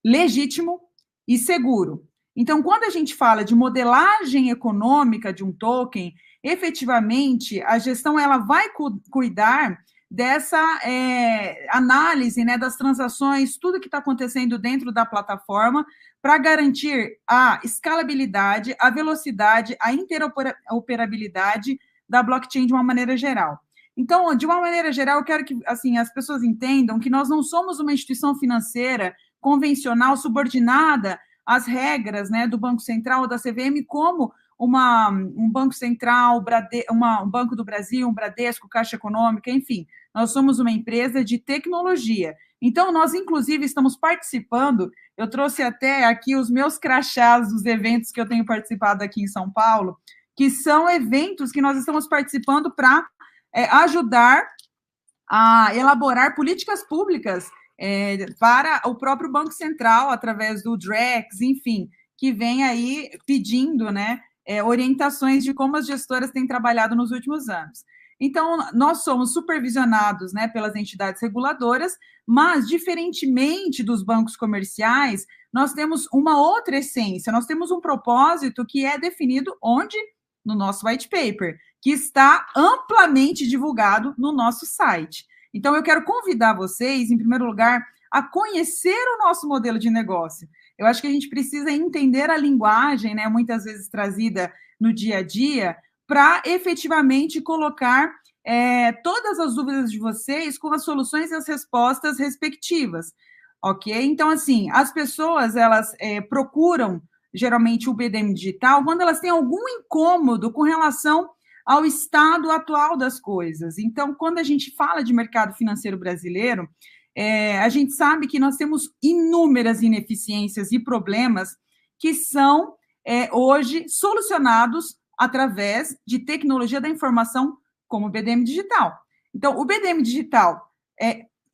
legítimo e seguro. Então, quando a gente fala de modelagem econômica de um token, efetivamente, a gestão ela vai cuidar dessa análise, né, das transações, tudo que está acontecendo dentro da plataforma, para garantir a escalabilidade, a velocidade, a interoperabilidade da blockchain de uma maneira geral. Então, de uma maneira geral, eu quero que assim, as pessoas entendam que nós não somos uma instituição financeira convencional subordinada às regras, né, do Banco Central ou da CVM, como um Banco Central, um Banco do Brasil, um Bradesco, Caixa Econômica, enfim. Nós somos uma empresa de tecnologia. Então, nós, inclusive, estamos participando, eu trouxe até aqui os meus crachás dos eventos que eu tenho participado aqui em São Paulo, que são eventos que nós estamos participando para ajudar a elaborar políticas públicas para o próprio Banco Central, através do DREX, enfim, que vem aí pedindo, né, orientações de como as gestoras têm trabalhado nos últimos anos. Então, nós somos supervisionados, né, pelas entidades reguladoras, mas, diferentemente dos bancos comerciais, nós temos uma outra essência, nós temos um propósito que é definido onde? No nosso white paper, que está amplamente divulgado no nosso site. Então, eu quero convidar vocês, em primeiro lugar, a conhecer o nosso modelo de negócio. Eu acho que a gente precisa entender a linguagem, né, muitas vezes trazida no dia a dia, para efetivamente colocar todas as dúvidas de vocês com as soluções e as respostas respectivas, ok? Então, assim, as pessoas, elas procuram, geralmente, o BDM Digital quando elas têm algum incômodo com relação ao estado atual das coisas. Então, quando a gente fala de mercado financeiro brasileiro, a gente sabe que nós temos inúmeras ineficiências e problemas que são, hoje, solucionados através de tecnologia da informação, como o BDM Digital. Então, o BDM Digital,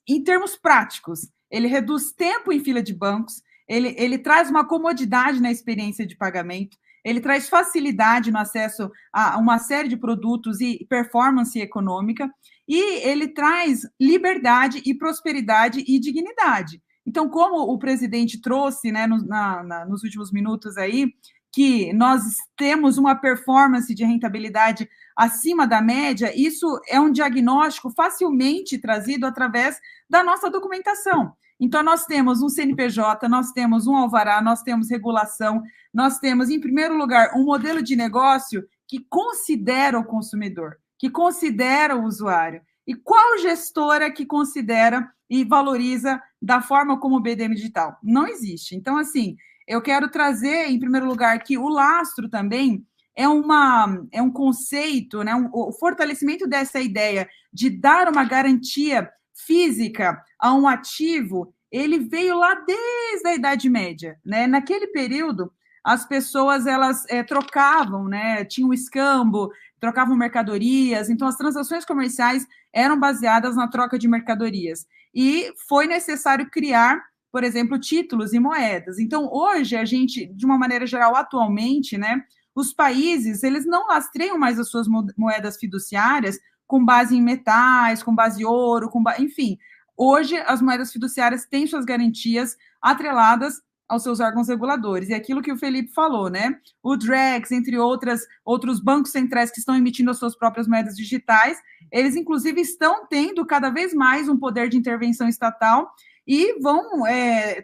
em termos práticos, ele reduz tempo em fila de bancos, ele traz uma comodidade na experiência de pagamento, ele traz facilidade no acesso a uma série de produtos e performance econômica, e ele traz liberdade e prosperidade e dignidade. Então, como o presidente trouxe, né, nos últimos minutos aí, que nós temos uma performance de rentabilidade acima da média, isso é um diagnóstico facilmente trazido através da nossa documentação. Então, nós temos um CNPJ, nós temos um alvará, nós temos regulação, nós temos, em primeiro lugar, um modelo de negócio que considera o consumidor, que considera o usuário. E qual gestora que considera e valoriza da forma como o BDM Digital? Não existe. Então, assim, eu quero trazer, em primeiro lugar, que o lastro também é um conceito, né, o fortalecimento dessa ideia de dar uma garantia física a um ativo, ele veio lá desde a Idade Média, né? Naquele período, as pessoas elas trocavam, né? Tinham escambo, trocavam mercadorias, então as transações comerciais eram baseadas na troca de mercadorias. E foi necessário criar, por exemplo, títulos e moedas. Então, hoje, a gente, de uma maneira geral, atualmente, né, os países, eles não lastreiam mais as suas moedas fiduciárias com base em metais, com base em ouro, enfim. Hoje, as moedas fiduciárias têm suas garantias atreladas aos seus órgãos reguladores. E aquilo que o Felipe falou, né? O Drex, entre outros bancos centrais que estão emitindo as suas próprias moedas digitais, eles, inclusive, estão tendo cada vez mais um poder de intervenção estatal e vão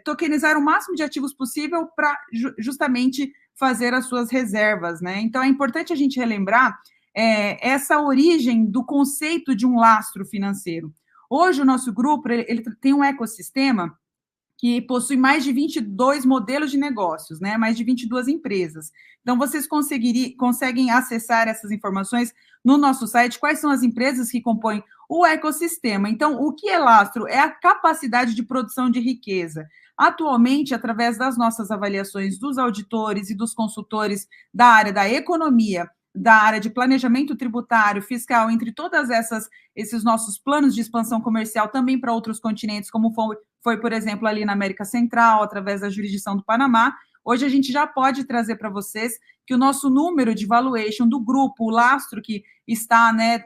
tokenizar o máximo de ativos possível para justamente fazer as suas reservas, né? Então, é importante a gente relembrar essa origem do conceito de um lastro financeiro. Hoje, o nosso grupo ele tem um ecossistema que possui mais de 22 modelos de negócios, né? Mais de 22 empresas. Então, vocês conseguem acessar essas informações no nosso site, quais são as empresas que compõem o ecossistema. Então, o que é lastro? É a capacidade de produção de riqueza. Atualmente, através das nossas avaliações dos auditores e dos consultores da área da economia, da área de planejamento tributário, fiscal, entre todas esses nossos planos de expansão comercial também para outros continentes, como foi, por exemplo, ali na América Central, através da jurisdição do Panamá. Hoje a gente já pode trazer para vocês que o nosso número de valuation do grupo, o lastro que está, né,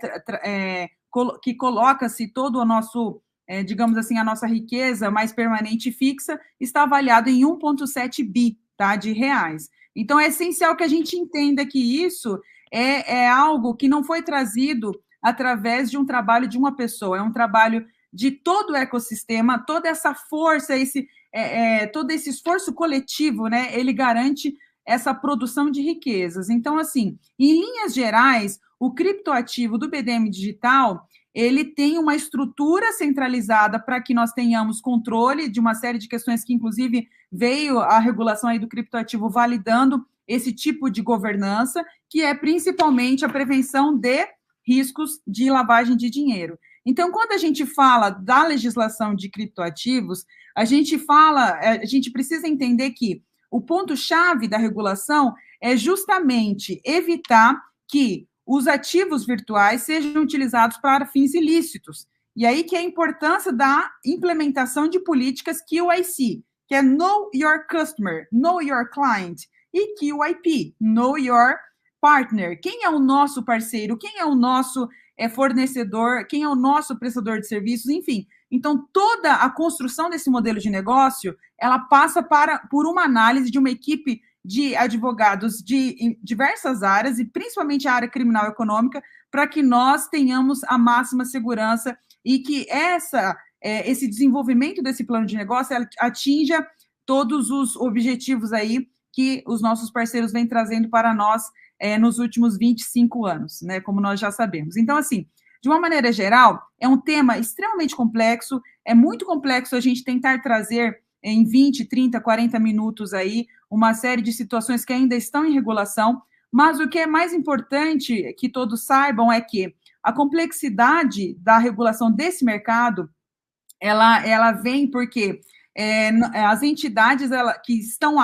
que coloca-se todo o nosso, digamos assim, a nossa riqueza mais permanente e fixa, está avaliado em 1,7 bi, tá, de reais. Então, é essencial que a gente entenda que isso é algo que não foi trazido através de um trabalho de uma pessoa, é um trabalho de todo o ecossistema, toda essa força, todo esse esforço coletivo, né, ele garante essa produção de riquezas. Então, assim, em linhas gerais, o criptoativo do BDM Digital, ele tem uma estrutura centralizada para que nós tenhamos controle de uma série de questões que, inclusive, veio a regulação aí do criptoativo validando esse tipo de governança, que é principalmente a prevenção de riscos de lavagem de dinheiro. Então, quando a gente fala da legislação de criptoativos, a gente precisa entender que o ponto-chave da regulação é justamente evitar que os ativos virtuais sejam utilizados para fins ilícitos. E aí que é a importância da implementação de políticas QIC, que é Know Your Customer, Know Your Client, e QIP, Know Your Partner. Quem é o nosso parceiro? Quem é o nosso fornecedor? Quem é o nosso prestador de serviços? Enfim, então toda a construção desse modelo de negócio, ela passa por uma análise de uma equipe de advogados de diversas áreas, e principalmente a área criminal e econômica, para que nós tenhamos a máxima segurança e que esse desenvolvimento desse plano de negócio atinja todos os objetivos aí que os nossos parceiros vêm trazendo para nós nos últimos 25 anos, né, como nós já sabemos. Então, assim, de uma maneira geral, é um tema extremamente complexo, é muito complexo a gente tentar trazer em 20, 30, 40 minutos aí uma série de situações que ainda estão em regulação, mas o que é mais importante que todos saibam é que a complexidade da regulação desse mercado, ela vem porque as entidades que estão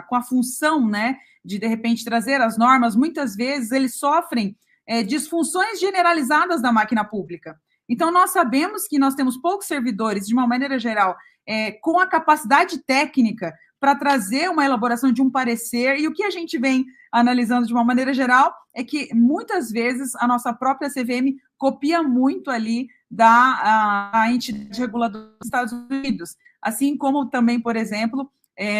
com a função, né, de repente trazer as normas, muitas vezes eles sofrem disfunções generalizadas da máquina pública. Então, nós sabemos que nós temos poucos servidores, de uma maneira geral, com a capacidade técnica para trazer uma elaboração de um parecer, e o que a gente vem analisando de uma maneira geral é que, muitas vezes, a nossa própria CVM copia muito ali da entidade reguladora dos Estados Unidos, assim como também, por exemplo,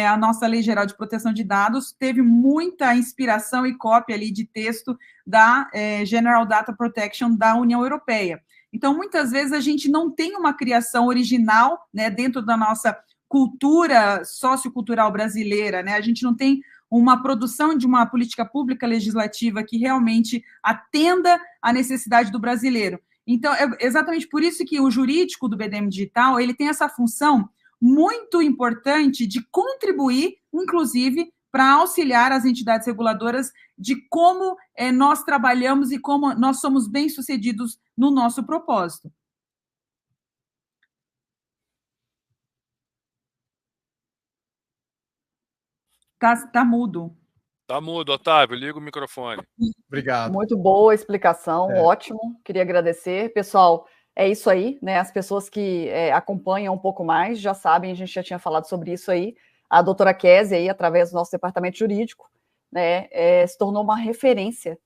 a nossa Lei Geral de Proteção de Dados teve muita inspiração e cópia ali de texto da General Data Protection da União Europeia. Então, muitas vezes, a gente não tem uma criação original, né, dentro da nossa cultura sociocultural brasileira, né? A gente não tem uma produção de uma política pública legislativa que realmente atenda à necessidade do brasileiro. Então, é exatamente por isso que o jurídico do BDM Digital, ele tem essa função muito importante de contribuir, inclusive, para auxiliar as entidades reguladoras de como nós trabalhamos e como nós somos bem-sucedidos no nosso propósito. Tá mudo. Tá mudo, Otávio, liga o microfone. Obrigado. Muito boa a explicação, ótimo, queria agradecer. Pessoal, é isso aí, né? As pessoas que acompanham um pouco mais já sabem, a gente já tinha falado sobre isso aí. A doutora Kézia, aí, através do nosso departamento jurídico, né, se tornou uma referência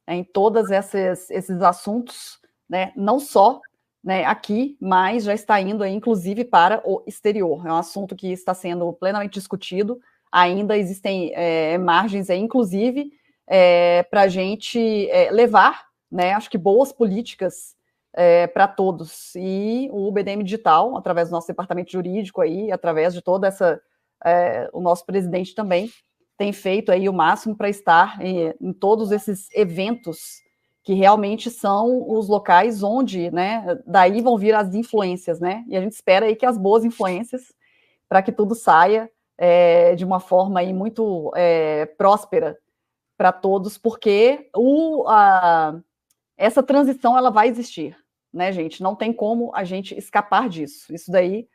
em todos esses assuntos, né, não só, né, aqui, mas já está indo, aí, inclusive, para o exterior. É um assunto que está sendo plenamente discutido, ainda existem margens, aí, inclusive, para a gente levar, né, acho que boas políticas para todos. E o BDM Digital, através do nosso departamento jurídico, aí, através de toda essa... o nosso presidente também tem feito aí o máximo para estar em todos esses eventos que realmente são os locais onde, né, daí vão vir as influências, né, e a gente espera aí que as boas influências, para que tudo saia de uma forma aí muito próspera para todos, porque essa transição, ela vai existir, né, gente, não tem como a gente escapar disso, isso daí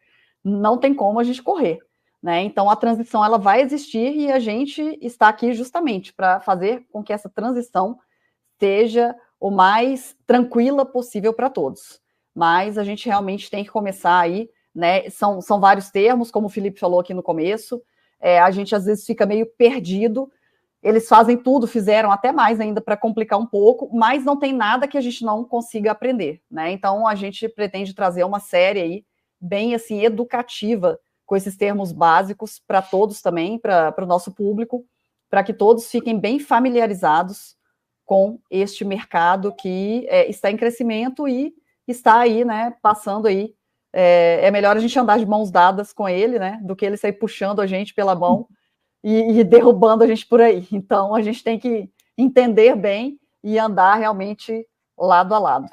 não tem como a gente correr. Né? Então, a transição ela vai existir e a gente está aqui justamente para fazer com que essa transição seja o mais tranquila possível para todos. Mas a gente realmente tem que começar aí, né? São vários termos, como o Felipe falou aqui no começo, a gente às vezes fica meio perdido, eles fazem tudo, fizeram até mais ainda para complicar um pouco, mas não tem nada que a gente não consiga aprender, né? Então, a gente pretende trazer uma série aí, bem assim, educativa, com esses termos básicos para todos também, para o nosso público, para que todos fiquem bem familiarizados com este mercado que está em crescimento e está aí, né, passando aí. É melhor a gente andar de mãos dadas com ele, né, do que ele sair puxando a gente pela mão e derrubando a gente por aí. Então, a gente tem que entender bem e andar realmente lado a lado.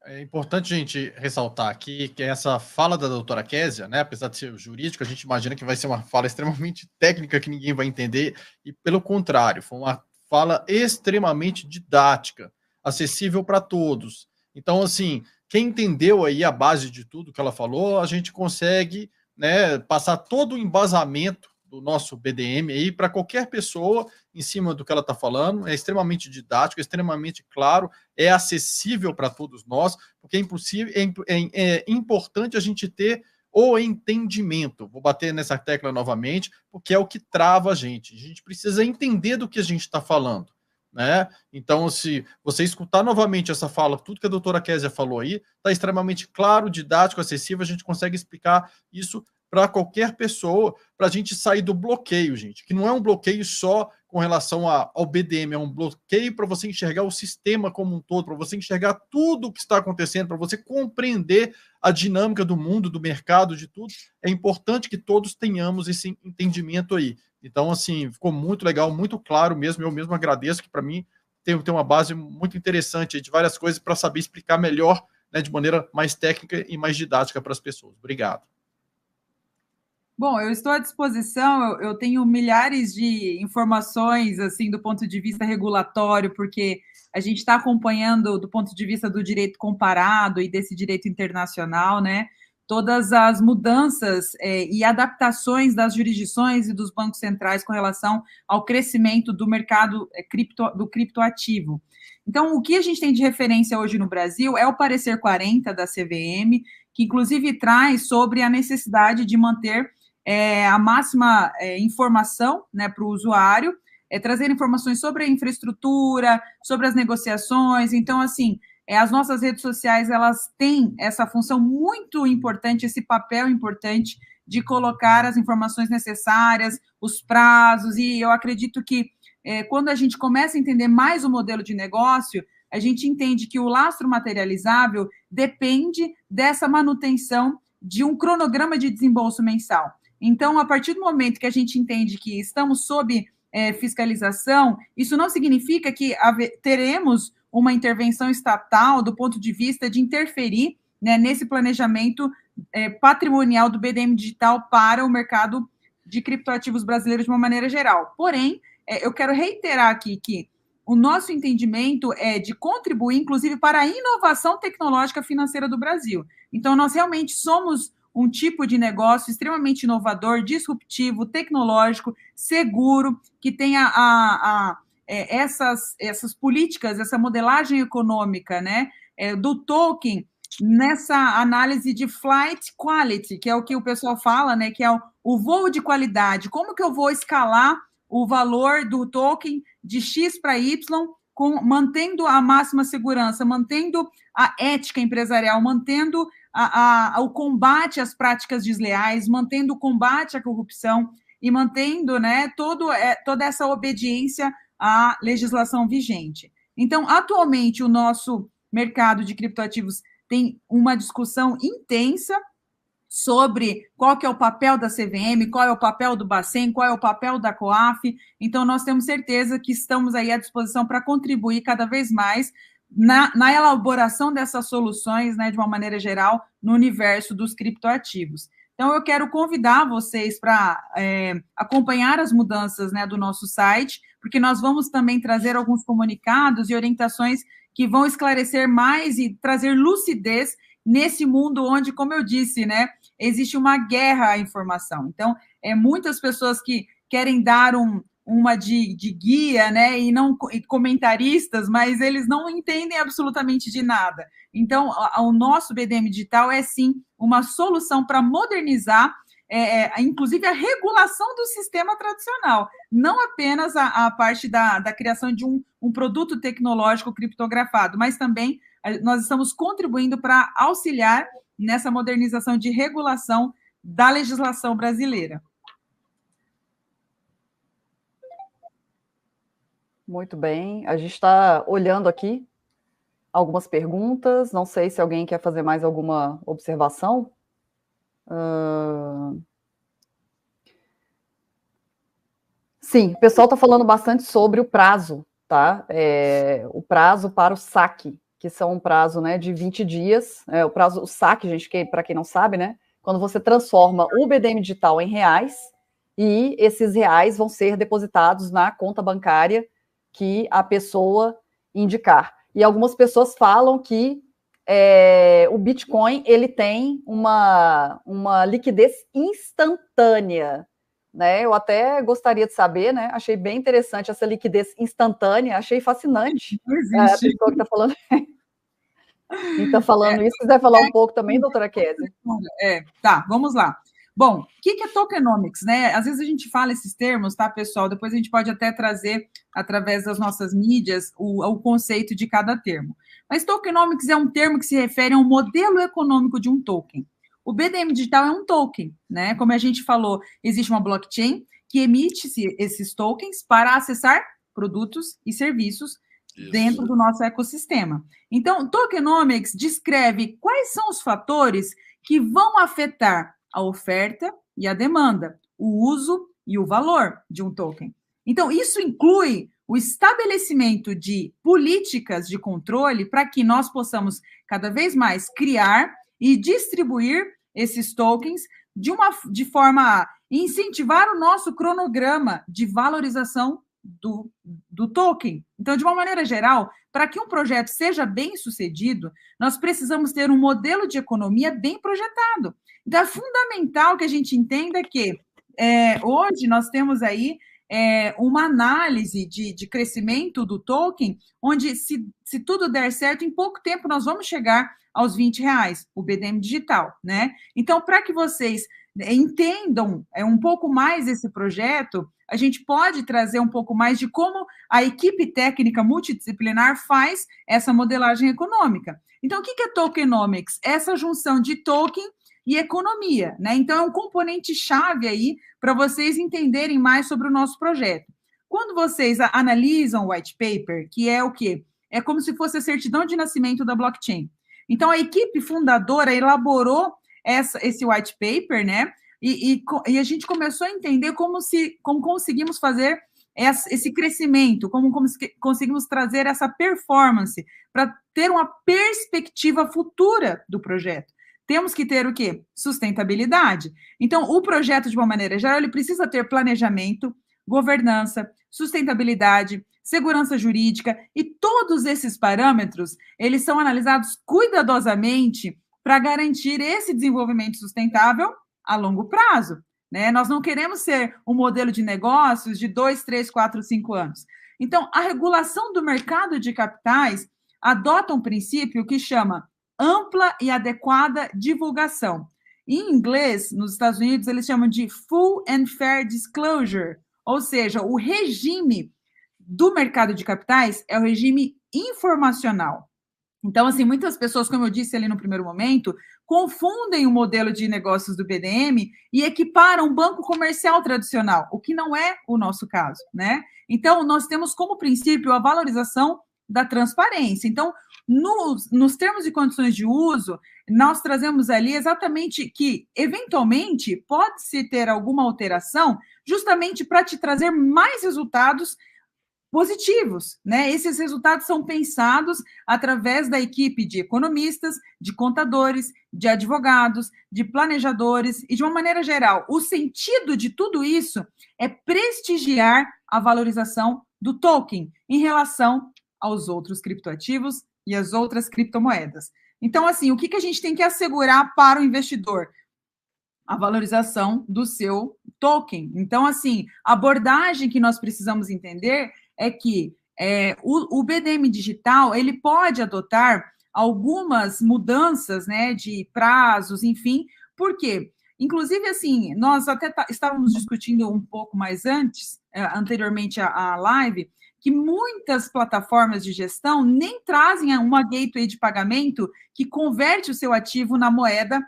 É importante a gente ressaltar aqui que essa fala da doutora Kézia, né, apesar de ser jurídico, a gente imagina que vai ser uma fala extremamente técnica que ninguém vai entender, e pelo contrário, foi uma fala extremamente didática, acessível para todos. Então, assim, quem entendeu aí a base de tudo que ela falou, a gente consegue, né, passar todo o embasamento do nosso BDM aí para qualquer pessoa em cima do que ela está falando. É extremamente didático, é extremamente claro, é acessível para todos nós, porque é importante a gente ter o entendimento. Vou bater nessa tecla novamente, porque é o que trava a gente. A gente precisa entender do que a gente está falando, né? Então, se você escutar novamente essa fala, tudo que a doutora Kézia falou aí, está extremamente claro, didático, acessível, a gente consegue explicar isso para qualquer pessoa, para a gente sair do bloqueio, gente, que não é um bloqueio só com relação ao BDM, é um bloqueio para você enxergar o sistema como um todo, para você enxergar tudo o que está acontecendo, para você compreender a dinâmica do mundo, do mercado, de tudo. É importante que todos tenhamos esse entendimento aí. Então, assim, ficou muito legal, muito claro mesmo, eu mesmo agradeço, que para mim tem uma base muito interessante aí de várias coisas para saber explicar melhor, né, de maneira mais técnica e mais didática para as pessoas. Obrigado. Bom, eu estou à disposição, eu tenho milhares de informações, assim, do ponto de vista regulatório, porque a gente está acompanhando do ponto de vista do direito comparado e desse direito internacional, né, todas as mudanças e adaptações das jurisdições e dos bancos centrais com relação ao crescimento do mercado do criptoativo. Então, o que a gente tem de referência hoje no Brasil é o parecer 40 da CVM, que inclusive traz sobre a necessidade de manter a máxima informação, né, para o usuário, trazer informações sobre a infraestrutura, sobre as negociações. Então, assim, as nossas redes sociais, elas têm essa função muito importante, esse papel importante de colocar as informações necessárias, os prazos, e eu acredito que quando a gente começa a entender mais o modelo de negócio, a gente entende que o lastro materializável depende dessa manutenção de um cronograma de desembolso mensal. Então, a partir do momento que a gente entende que estamos sob fiscalização, isso não significa que teremos uma intervenção estatal do ponto de vista de interferir, né, nesse planejamento patrimonial do BDM Digital para o mercado de criptoativos brasileiros de uma maneira geral. Porém, eu quero reiterar aqui que o nosso entendimento é de contribuir, inclusive, para a inovação tecnológica financeira do Brasil. Então, nós realmente somos um tipo de negócio extremamente inovador, disruptivo, tecnológico, seguro, que tenha essas políticas, essa modelagem econômica, né, do token nessa análise de flight quality, que é o que o pessoal fala, né, que é o voo de qualidade. Como que eu vou escalar o valor do token de X para Y, mantendo a máxima segurança, mantendo a ética empresarial, mantendo o combate às práticas desleais, mantendo o combate à corrupção e mantendo, né, toda essa obediência à legislação vigente. Então, atualmente, o nosso mercado de criptoativos tem uma discussão intensa sobre qual que é o papel da CVM, qual é o papel do Bacen, qual é o papel da COAF. Então, nós temos certeza que estamos aí à disposição para contribuir cada vez mais na elaboração dessas soluções, né, de uma maneira geral, no universo dos criptoativos. Então, eu quero convidar vocês para acompanhar as mudanças, né, do nosso site, porque nós vamos também trazer alguns comunicados e orientações que vão esclarecer mais e trazer lucidez nesse mundo onde, como eu disse, né, existe uma guerra à informação. Então, muitas pessoas que querem dar uma de guia, né, e comentaristas, mas eles não entendem absolutamente de nada. Então, o nosso BDM Digital é, sim, uma solução para modernizar, inclusive, a regulação do sistema tradicional, não apenas a parte da criação de um produto tecnológico criptografado, mas também nós estamos contribuindo para auxiliar nessa modernização de regulação da legislação brasileira. Muito bem. A gente está olhando aqui algumas perguntas. Não sei se alguém quer fazer mais alguma observação. Sim, o pessoal está falando bastante sobre o prazo, tá? O prazo para o saque, que são um prazo, né, de 20 dias. O saque, gente, para quem não sabe, né, quando você transforma o BDM Digital em reais, e esses reais vão ser depositados na conta bancária que a pessoa indicar. E algumas pessoas falam que o Bitcoin ele tem uma liquidez instantânea, né? Eu até gostaria de saber, né? Achei bem interessante essa liquidez instantânea, achei fascinante. A pessoa que está falando. E está falando isso, quiser falar um pouco também, doutora Kézia? Tá, vamos lá. Bom, o que é tokenomics, né? Às vezes a gente fala esses termos, tá, pessoal? Depois a gente pode até trazer, através das nossas mídias, o conceito de cada termo. Mas tokenomics é um termo que se refere a um modelo econômico de um token. O BDM Digital é um token, né? Como a gente falou, existe uma blockchain que emite esses tokens para acessar produtos e serviços dentro do nosso ecossistema. Então, tokenomics descreve quais são os fatores que vão afetar a oferta e a demanda, o uso e o valor de um token. Então, isso inclui o estabelecimento de políticas de controle para que nós possamos cada vez mais criar e distribuir esses tokens de forma a incentivar o nosso cronograma de valorização do token. Então, de uma maneira geral, para que um projeto seja bem sucedido, nós precisamos ter um modelo de economia bem projetado. Então, é fundamental que a gente entenda que hoje nós temos aí uma análise de crescimento do token, onde, se tudo der certo, em pouco tempo nós vamos chegar aos R$20, o BDM Digital, né? Então, para que vocês entendam um pouco mais esse projeto, a gente pode trazer um pouco mais de como a equipe técnica multidisciplinar faz essa modelagem econômica. Então, o que é tokenomics? Essa junção de token e economia, né? Então, é um componente-chave aí para vocês entenderem mais sobre o nosso projeto. Quando vocês analisam o white paper, que é o quê? É como se fosse a certidão de nascimento da blockchain. Então, a equipe fundadora elaborou esse white paper, né? E a gente começou a entender como conseguimos fazer esse crescimento, como conseguimos trazer essa performance para ter uma perspectiva futura do projeto. Temos que ter o quê? Sustentabilidade. Então, o projeto, de uma maneira geral, ele precisa ter planejamento, governança, sustentabilidade, segurança jurídica, e todos esses parâmetros, eles são analisados cuidadosamente para garantir esse desenvolvimento sustentável a longo prazo, né? Nós não queremos ser um modelo de negócios de 2, 3, 4, 5 anos. Então, a regulação do mercado de capitais adota um princípio que chama ampla e adequada divulgação. Em inglês, nos Estados Unidos, eles chamam de Full and Fair Disclosure, ou seja, o regime do mercado de capitais é o regime informacional. Então, assim, muitas pessoas, como eu disse ali no primeiro momento, confundem o modelo de negócios do BDM e equiparam um banco comercial tradicional, o que não é o nosso caso, né? Então, nós temos como princípio a valorização da transparência. Então, nos termos e condições de uso, nós trazemos ali exatamente que, eventualmente, pode-se ter alguma alteração justamente para te trazer mais resultados positivos, né? Esses resultados são pensados através da equipe de economistas, de contadores, de advogados, de planejadores e, de uma maneira geral, o sentido de tudo isso é prestigiar a valorização do token em relação aos outros criptoativos e às outras criptomoedas. Então, assim, o que a gente tem que assegurar para o investidor? A valorização do seu token. Então, assim, a abordagem que nós precisamos entender é que o BDM digital ele pode adotar algumas mudanças, né, de prazos, enfim, por quê? Inclusive, assim, nós até estávamos discutindo um pouco mais anteriormente à live, que muitas plataformas de gestão nem trazem uma gateway de pagamento que converte o seu ativo na moeda,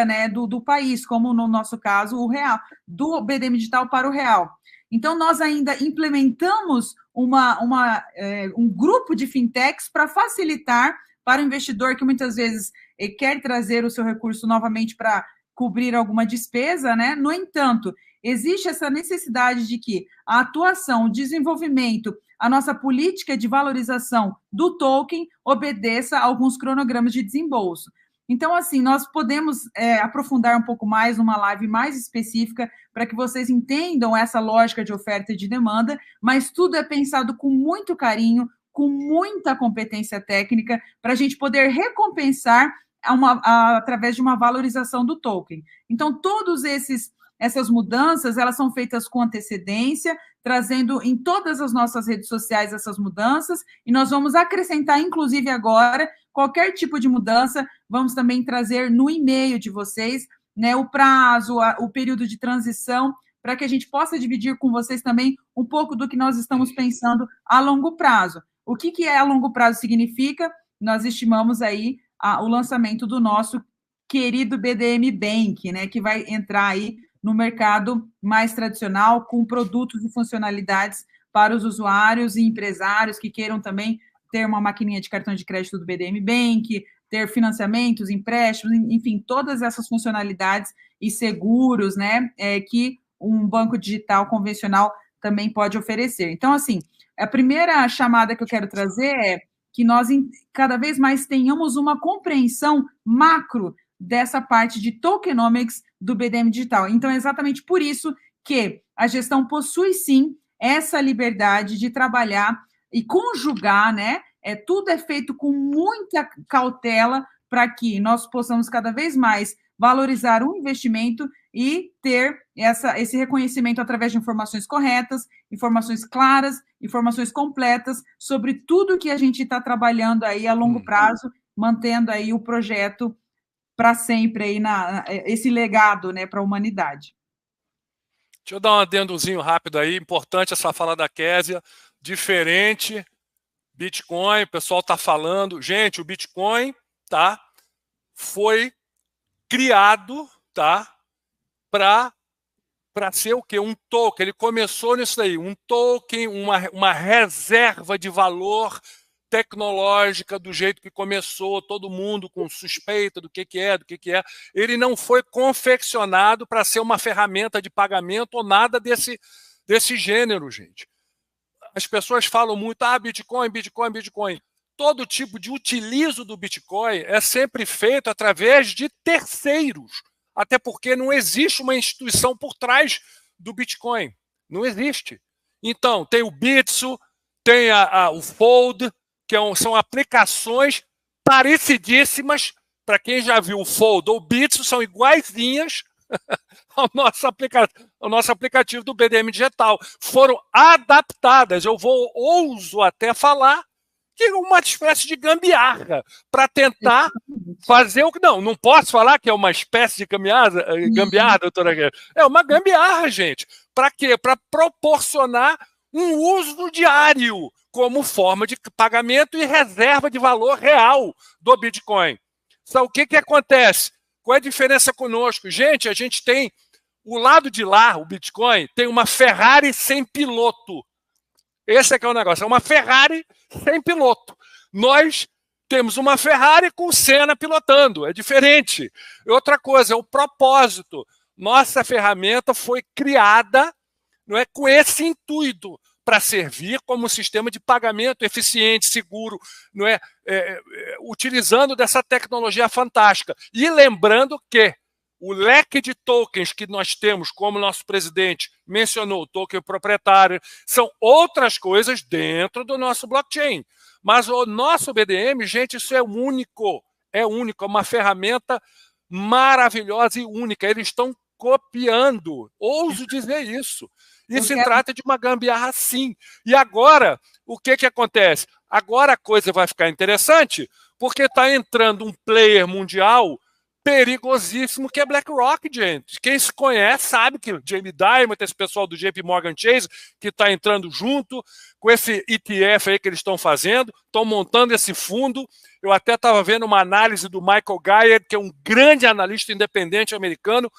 né, do país, como no nosso caso, o real, do BDM digital para o real. Então, nós ainda implementamos um grupo de fintechs para facilitar para o investidor que muitas vezes quer trazer o seu recurso novamente para cobrir alguma despesa, né? No entanto, existe essa necessidade de que a atuação, o desenvolvimento, a nossa política de valorização do token obedeça a alguns cronogramas de desembolso. Então, assim, nós podemos aprofundar um pouco mais numa live mais específica para que vocês entendam essa lógica de oferta e de demanda, mas tudo é pensado com muito carinho, com muita competência técnica, para a gente poder recompensar através de uma valorização do token. Então, todas essas mudanças, elas são feitas com antecedência, trazendo em todas as nossas redes sociais essas mudanças, e nós vamos acrescentar, inclusive agora, qualquer tipo de mudança, vamos também trazer no e-mail de vocês, né, o prazo, o período de transição, para que a gente possa dividir com vocês também um pouco do que nós estamos pensando a longo prazo. O que a longo prazo significa? Nós estimamos aí o lançamento do nosso querido BDM Bank, né, que vai entrar aí no mercado mais tradicional, com produtos e funcionalidades para os usuários e empresários que queiram também ter uma maquininha de cartão de crédito do BDM Bank, ter financiamentos, empréstimos, enfim, todas essas funcionalidades e seguros, né, que um banco digital convencional também pode oferecer. Então, assim, a primeira chamada que eu quero trazer é que nós cada vez mais tenhamos uma compreensão macro dessa parte de tokenomics do BDM digital. Então, é exatamente por isso que a gestão possui, sim, essa liberdade de trabalhar e conjugar, né? Tudo é feito com muita cautela para que nós possamos cada vez mais valorizar o investimento e ter esse reconhecimento através de informações corretas, informações claras, informações completas sobre tudo que a gente está trabalhando aí a longo prazo, mantendo aí o projeto para sempre aí esse legado, né, para a humanidade. Deixa eu dar um adendozinho rápido aí, importante essa fala da Késia, diferente, Bitcoin, o pessoal está falando, gente, o Bitcoin, tá, foi criado, tá, para ser o quê? Um token, ele começou nisso daí, um token, uma reserva de valor tecnológica do jeito que começou, todo mundo com suspeita do que é. Ele não foi confeccionado para ser uma ferramenta de pagamento ou nada desse gênero, gente. As pessoas falam muito, Bitcoin. Todo tipo de utilizo do Bitcoin é sempre feito através de terceiros, até porque não existe uma instituição por trás do Bitcoin. Não existe. Então, tem o Bitso, tem o Fold, que são aplicações parecidíssimas, para quem já viu o Fold ou Bits, são iguaizinhas ao nosso aplicativo do BDM Digital. Foram adaptadas, ouso até falar, que é uma espécie de gambiarra para tentar fazer o que... Não posso falar que é uma espécie de gambiarra, doutora Guerra. É uma gambiarra, gente. Para quê? Para proporcionar um uso diário como forma de pagamento e reserva de valor real do Bitcoin. Então, o que acontece? Qual é a diferença conosco? Gente, a gente tem o lado de lá, o Bitcoin, tem uma Ferrari sem piloto. Esse é que é o negócio. É uma Ferrari sem piloto. Nós temos uma Ferrari com o Senna pilotando. É diferente. E outra coisa, é o propósito. Nossa ferramenta foi criada, não é, com esse intuito, para servir como um sistema de pagamento eficiente, seguro, não é, utilizando dessa tecnologia fantástica. E lembrando que o leque de tokens que nós temos, como nosso presidente mencionou, token proprietário, são outras coisas dentro do nosso blockchain. Mas o nosso BDM, gente, isso é único, é uma ferramenta maravilhosa e única. Eles estão copiando, ouso dizer isso. E se trata de uma gambiarra, sim. E agora, o que acontece? Agora a coisa vai ficar interessante, porque está entrando um player mundial perigosíssimo, que é BlackRock, gente. Quem se conhece sabe que o Jamie Dimon, esse pessoal do JP Morgan Chase, que está entrando junto com esse ETF aí que eles estão fazendo, estão montando esse fundo. Eu até estava vendo uma análise do Michael Geier, que é um grande analista independente americano.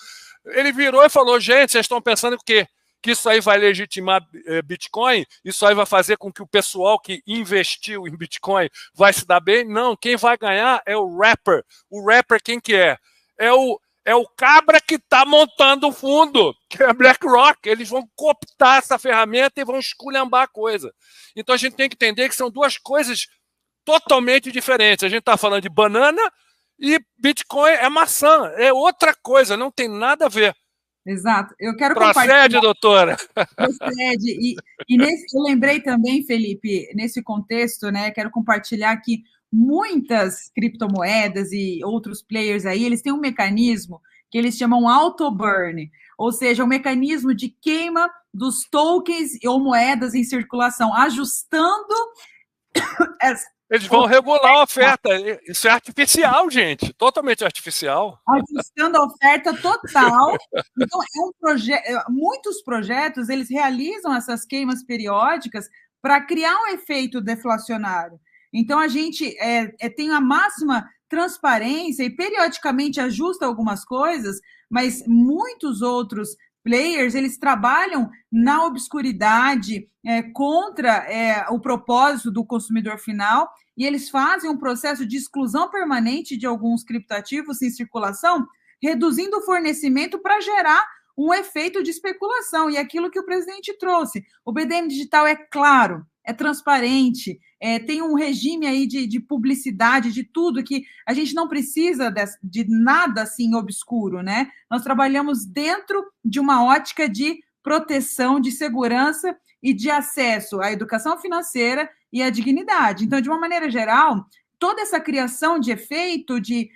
Ele virou e falou, gente, vocês estão pensando o quê? Que isso aí vai legitimar Bitcoin? Isso aí vai fazer com que o pessoal que investiu em Bitcoin vai se dar bem? Não, quem vai ganhar é o wrapper. O wrapper quem que é? É o cabra que está montando o fundo, que é BlackRock. Eles vão cooptar essa ferramenta e vão esculhambar a coisa. Então a gente tem que entender que são duas coisas totalmente diferentes. A gente está falando de banana e Bitcoin é maçã. É outra coisa, não tem nada a ver. Exato. Eu quero Procede, doutora. Procede. Eu lembrei também, Felipe, nesse contexto, né? Quero compartilhar que muitas criptomoedas e outros players aí, eles têm um mecanismo que eles chamam auto-burn, ou seja, um mecanismo de queima dos tokens ou moedas em circulação, ajustando Eles vão regular a oferta. Isso é artificial, gente. Totalmente artificial. Ajustando a oferta total. Então, muitos projetos, eles realizam essas queimas periódicas para criar um efeito deflacionário. Então, a gente tem a máxima transparência e periodicamente ajusta algumas coisas, mas muitos outros players, eles trabalham na obscuridade contra o propósito do consumidor final e eles fazem um processo de exclusão permanente de alguns criptoativos em circulação, reduzindo o fornecimento para gerar um efeito de especulação. E aquilo que o presidente trouxe. O BDM Digital é claro, é transparente, tem um regime aí de publicidade, de tudo, que a gente não precisa de nada assim obscuro, né? Nós trabalhamos dentro de uma ótica de proteção, de segurança e de acesso à educação financeira e à dignidade. Então, de uma maneira geral, toda essa criação de efeito, de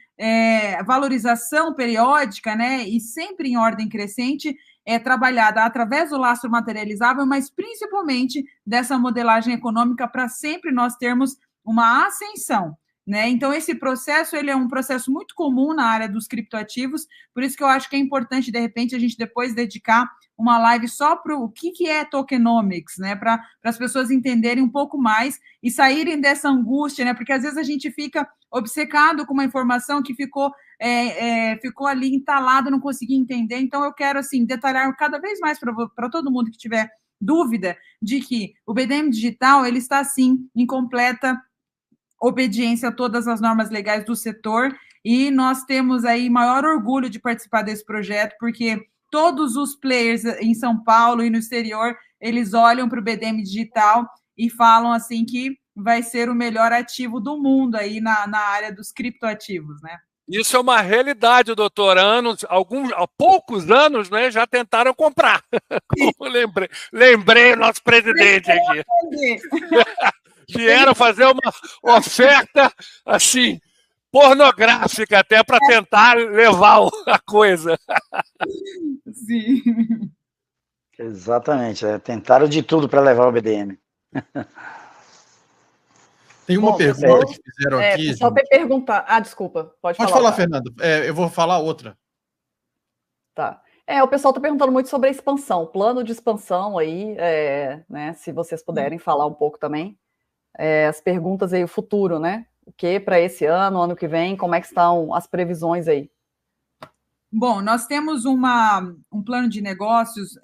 valorização periódica, né, e sempre em ordem crescente, é trabalhada através do lastro materializável, mas principalmente dessa modelagem econômica para sempre nós termos uma ascensão, né? Então, esse processo ele é um processo muito comum na área dos criptoativos, por isso que eu acho que é importante, de repente, a gente depois dedicar uma live só para o que é tokenomics, né? Para as pessoas entenderem um pouco mais e saírem dessa angústia, né? Porque às vezes a gente fica obcecado com uma informação que ficou ali entalada, não consegui entender. Então, eu quero assim detalhar cada vez mais para todo mundo que tiver dúvida de que o BDM Digital ele está, sim, em completa obediência a todas as normas legais do setor e nós temos aí maior orgulho de participar desse projeto, porque todos os players em São Paulo e no exterior, eles olham para o BDM Digital e falam assim que vai ser o melhor ativo do mundo aí na área dos criptoativos, né? Isso é uma realidade, doutor. Há poucos anos, né, já tentaram comprar. Como lembrei o nosso presidente aqui. Vieram fazer uma oferta assim pornográfica até para tentar levar a coisa. Sim. Exatamente. Tentaram de tudo para levar o BDM. Tem uma pergunta que fizeram aqui. Só para perguntar. Ah, desculpa. Pode falar, Fernando. Eu vou falar outra. Tá. O pessoal está perguntando muito sobre a expansão, plano de expansão aí, né? Se vocês puderem falar um pouco também. As perguntas aí, o futuro, né? O que para esse ano que vem, como é que estão as previsões aí? Bom, nós temos um plano de negócios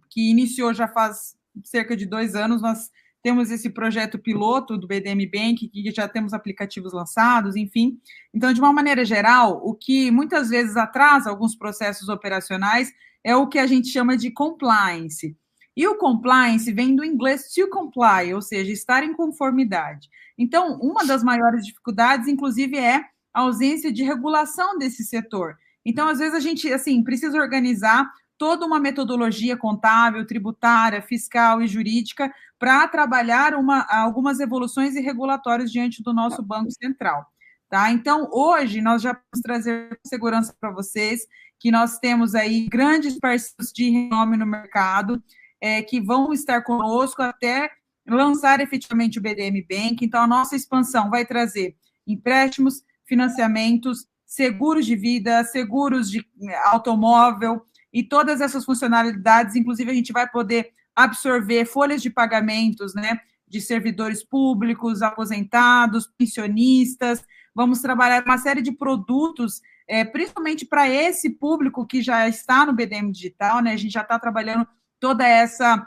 que iniciou já faz cerca de 2 anos. Nós temos esse projeto piloto do BDM Bank, que já temos aplicativos lançados, enfim. Então, de uma maneira geral, o que muitas vezes atrasa alguns processos operacionais é o que a gente chama de compliance. E o compliance vem do inglês to comply, ou seja, estar em conformidade. Então, uma das maiores dificuldades, inclusive, é a ausência de regulação desse setor. Então, às vezes, a gente precisa organizar toda uma metodologia contábil, tributária, fiscal e jurídica para trabalhar algumas evoluções e regulatórios diante do nosso Banco Central. Tá? Então, hoje, nós já vamos trazer segurança para vocês, que nós temos aí grandes parceiros de renome no mercado, que vão estar conosco até lançar efetivamente o BDM Bank. Então, a nossa expansão vai trazer empréstimos, financiamentos, seguros de vida, seguros de automóvel e todas essas funcionalidades. Inclusive, a gente vai poder absorver folhas de pagamentos, né, de servidores públicos, aposentados, pensionistas. Vamos trabalhar uma série de produtos, principalmente para esse público que já está no BDM Digital, né? A gente já está trabalhando toda essa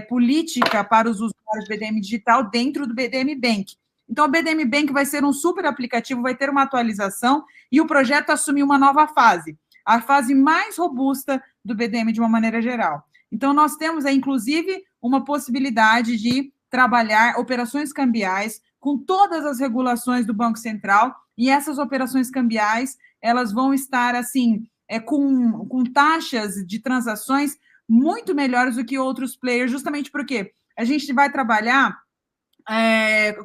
política para os usuários do BDM Digital dentro do BDM Bank. Então, o BDM Bank vai ser um super aplicativo, vai ter uma atualização e o projeto assume uma nova fase, a fase mais robusta do BDM de uma maneira geral. Então, nós temos, inclusive, uma possibilidade de trabalhar operações cambiais com todas as regulações do Banco Central, e essas operações cambiais, elas vão estar, com taxas de transações muito melhores do que outros players, justamente porque a gente vai trabalhar,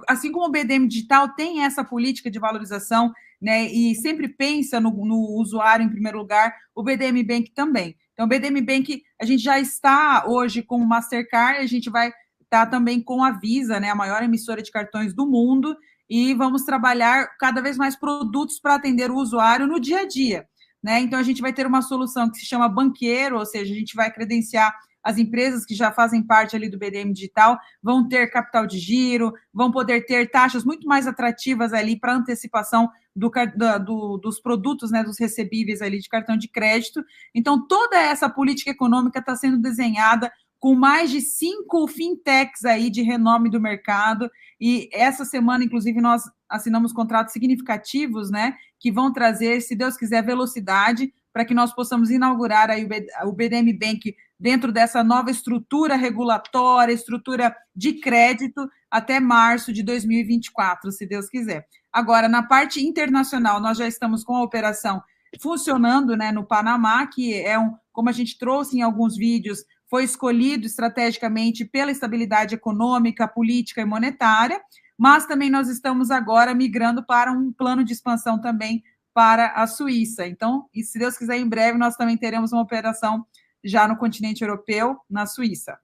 assim como o BDM Digital tem essa política de valorização, né, e sempre pensa no usuário em primeiro lugar, o BDM Bank também. Então, o BDM Bank, a gente já está hoje com o Mastercard, a gente vai estar também com a Visa, né, a maior emissora de cartões do mundo, e vamos trabalhar cada vez mais produtos para atender o usuário no dia a dia. Né? Então, a gente vai ter uma solução que se chama banqueiro, ou seja, a gente vai credenciar as empresas que já fazem parte ali do BDM Digital, vão ter capital de giro, vão poder ter taxas muito mais atrativas ali para antecipação dos produtos, né, dos recebíveis ali de cartão de crédito. Então, toda essa política econômica está sendo desenhada com mais de 5 fintechs aí de renome do mercado, e essa semana, inclusive, nós assinamos contratos significativos, né, que vão trazer, se Deus quiser, velocidade para que nós possamos inaugurar aí o BDM Bank dentro dessa nova estrutura regulatória, estrutura de crédito, até março de 2024, se Deus quiser. Agora, na parte internacional, nós já estamos com a operação funcionando, né, no Panamá, que como a gente trouxe em alguns vídeos, foi escolhido estrategicamente pela estabilidade econômica, política e monetária, mas também nós estamos agora migrando para um plano de expansão também para a Suíça. Então, e se Deus quiser, em breve nós também teremos uma operação já no continente europeu, na Suíça.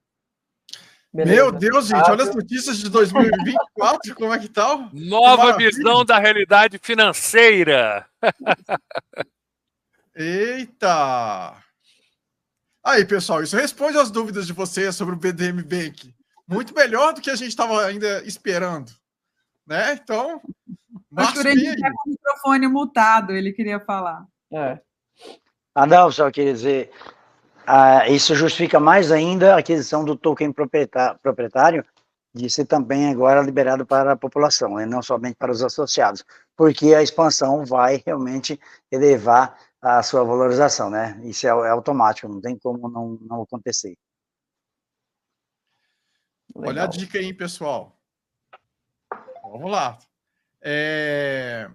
Beleza. Meu Deus, gente, olha as notícias de 2024, como é que tá? Nova visão da realidade financeira. Eita! Aí, pessoal, isso responde às dúvidas de vocês sobre o BDM Bank. Muito melhor do que a gente estava ainda esperando. Né? Então, acho que o René está com o microfone multado, ele queria falar. Não, só queria dizer, isso justifica mais ainda a aquisição do token proprietário de ser também agora liberado para a população, e não somente para os associados, porque a expansão vai realmente elevar a sua valorização, né? Isso é automático, não tem como não acontecer. Legal. Olha a dica aí, pessoal. Vamos lá.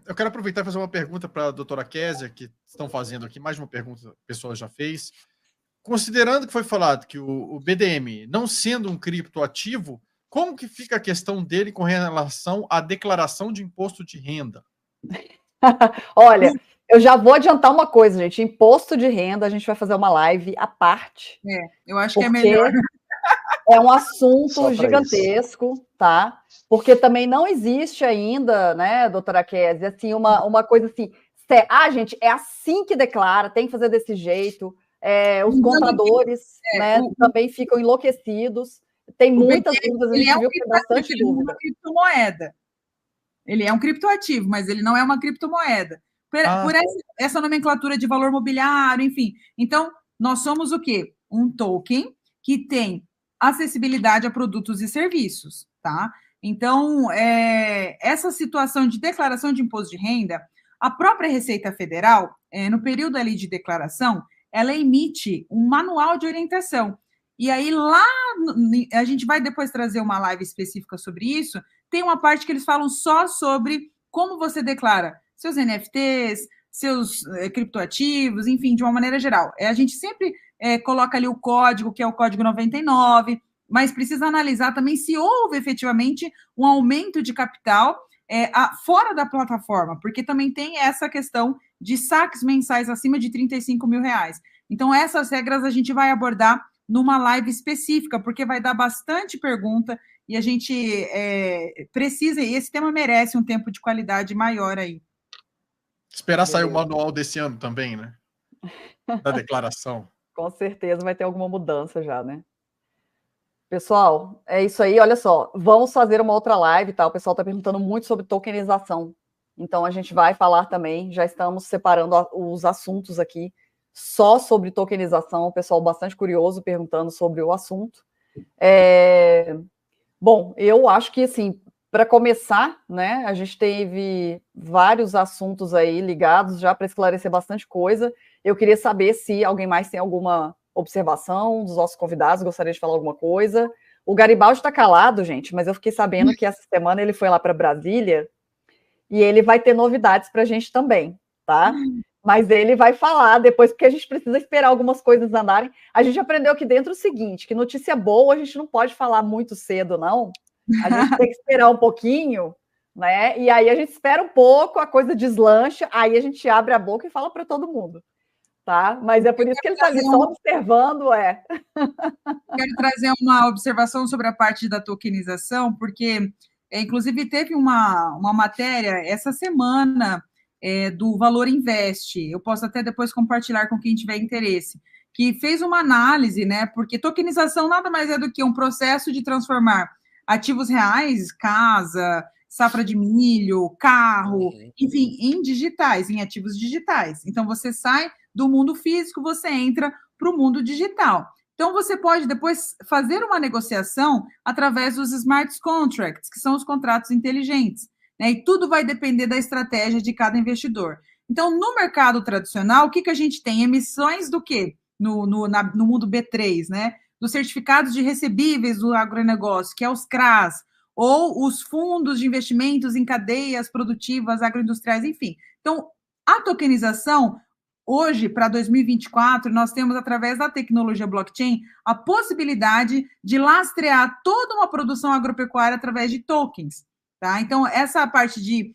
Eu quero aproveitar e fazer uma pergunta para a doutora Késia, que estão fazendo aqui, mais uma pergunta que a pessoa já fez. Considerando que foi falado que o BDM, não sendo um criptoativo, como que fica a questão dele com relação à declaração de imposto de renda? Olha, eu já vou adiantar uma coisa, gente. Imposto de renda, a gente vai fazer uma live à parte. Eu acho que é melhor. É um assunto gigantesco, tá? Porque também não existe ainda, né, doutora Kézia, assim, uma coisa assim, gente, é assim que declara, tem que fazer desse jeito. Os contadores, né, também ficam enlouquecidos. Tem muitas dúvidas, a gente viu que tem bastante dúvida. Ele é uma criptomoeda. Ele é um criptoativo, mas ele não é uma criptomoeda. Por essa nomenclatura de valor mobiliário, enfim. Então, nós somos o quê? Um token que tem acessibilidade a produtos e serviços, tá? Então, essa situação de declaração de imposto de renda, a própria Receita Federal, no período ali de declaração, ela emite um manual de orientação. E aí, lá, a gente vai depois trazer uma live específica sobre isso, tem uma parte que eles falam só sobre como você declara seus NFTs, seus criptoativos, enfim, de uma maneira geral. A gente sempre coloca ali o código, que é o código 99, mas precisa analisar também se houve efetivamente um aumento de capital fora da plataforma, porque também tem essa questão de saques mensais acima de R$35 mil. Então, essas regras a gente vai abordar numa live específica, porque vai dar bastante pergunta e a gente precisa, e esse tema merece um tempo de qualidade maior aí. Esperar sair o manual desse ano também, né? Da declaração. Com certeza vai ter alguma mudança já, né? Pessoal, é isso aí. Olha só, vamos fazer uma outra live, tá? O pessoal está perguntando muito sobre tokenização. Então, a gente vai falar também, já estamos separando os assuntos aqui, só sobre tokenização. O pessoal bastante curioso, perguntando sobre o assunto. Bom, eu acho que, assim, para começar, né, a gente teve vários assuntos aí ligados já para esclarecer bastante coisa. Eu queria saber se alguém mais tem alguma observação dos nossos convidados, gostaria de falar alguma coisa. O Garibaldi está calado, gente, mas eu fiquei sabendo que essa semana ele foi lá para Brasília e ele vai ter novidades para a gente também, tá? Mas ele vai falar depois, porque a gente precisa esperar algumas coisas andarem. A gente aprendeu aqui dentro o seguinte, que notícia boa a gente não pode falar muito cedo, não. A gente tem que esperar um pouquinho, né? E aí a gente espera um pouco, a coisa deslancha, aí a gente abre a boca e fala para todo mundo, tá? Mas é por isso que ele está ali só observando, Quero trazer uma observação sobre a parte da tokenização, porque, inclusive, teve uma matéria essa semana do Valor Invest, eu posso até depois compartilhar com quem tiver interesse, que fez uma análise, né? Porque tokenização nada mais é do que um processo de transformar ativos reais, casa, safra de milho, carro, enfim, em digitais, em ativos digitais. Então, você sai do mundo físico, você entra para o mundo digital. Então, você pode depois fazer uma negociação através dos smart contracts, que são os contratos inteligentes, né? E tudo vai depender da estratégia de cada investidor. Então, no mercado tradicional, o que a gente tem? Emissões do quê? No mundo B3, né? Dos certificados de recebíveis do agronegócio, que é os CRAs, ou os fundos de investimentos em cadeias produtivas agroindustriais, enfim. Então, a tokenização, hoje, para 2024, nós temos, através da tecnologia blockchain, a possibilidade de lastrear toda uma produção agropecuária através de tokens, tá? Então, essa parte de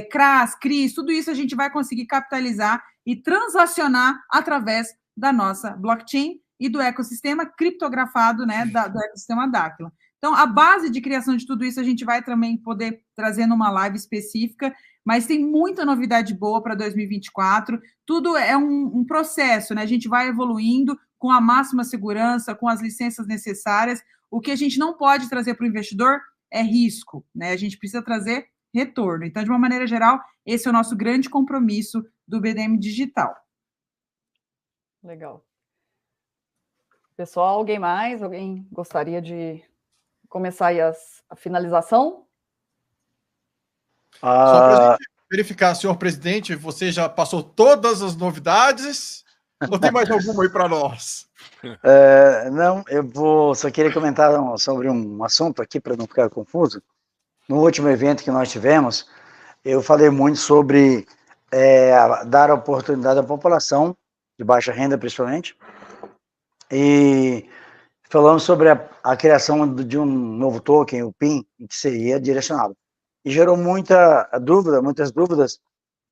CRAs, CRIs, tudo isso a gente vai conseguir capitalizar e transacionar através da nossa blockchain e do ecossistema criptografado, né, do ecossistema Dáquila. Então, a base de criação de tudo isso a gente vai também poder trazer numa live específica, mas tem muita novidade boa para 2024. Tudo é um processo, né? A gente vai evoluindo com a máxima segurança, com as licenças necessárias. O que a gente não pode trazer para o investidor é risco, né? A gente precisa trazer retorno. Então, de uma maneira geral, esse é o nosso grande compromisso do BDM Digital. Legal. Pessoal, alguém mais? Alguém gostaria de começar aí a finalização? Só para verificar, senhor presidente, você já passou todas as novidades? Ou tem mais alguma aí para nós? Não, eu só queria comentar sobre um assunto aqui, para não ficar confuso. No último evento que nós tivemos, eu falei muito sobre dar oportunidade à população, de baixa renda principalmente, e falamos sobre a criação de um novo token, o PIN, que seria direcionado. E gerou muitas dúvidas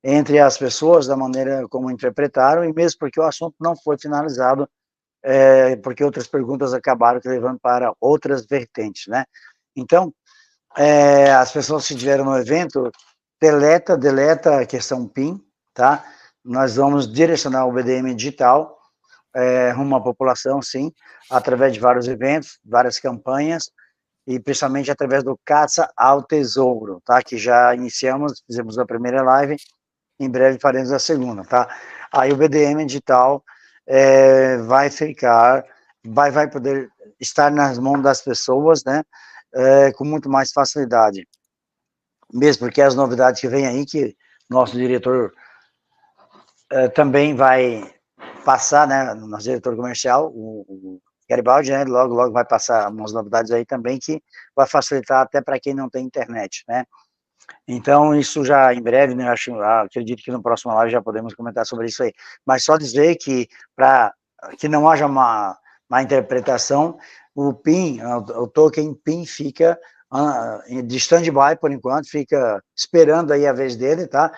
entre as pessoas da maneira como interpretaram, e mesmo porque o assunto não foi finalizado, porque outras perguntas acabaram levando para outras vertentes, né? Então, as pessoas que estiveram no evento, deleta a questão PIN, tá? Nós vamos direcionar o BDM digital rumo à população, sim, através de vários eventos, várias campanhas, e principalmente através do Caça ao Tesouro, tá? Que já iniciamos, fizemos a primeira live, em breve faremos a segunda, tá? Aí o BDM digital vai poder estar nas mãos das pessoas, né? Com muito mais facilidade. Mesmo porque as novidades que vem aí, que nosso diretor também vai passar, né? Nosso diretor comercial, o Garibaldi, né? Logo vai passar umas novidades aí também que vai facilitar até para quem não tem internet, né? Então, isso já em breve, né, acredito que no próximo live já podemos comentar sobre isso aí. Mas só dizer que, para que não haja uma interpretação, o PIN, o token PIN fica de stand-by por enquanto, fica esperando aí a vez dele, tá?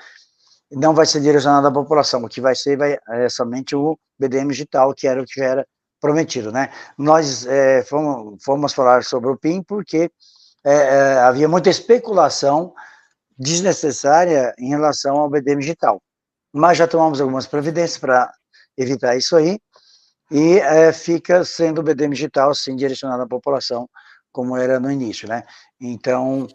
Não vai ser direcionado à população, o que vai ser é somente o BDM digital, que era o que era prometido, né? Nós fomos falar sobre o PIN porque havia muita especulação desnecessária em relação ao BDM digital. Mas já tomamos algumas providências para evitar isso aí, e fica sendo o BDM digital, sim, direcionado à população, como era no início, né? Então,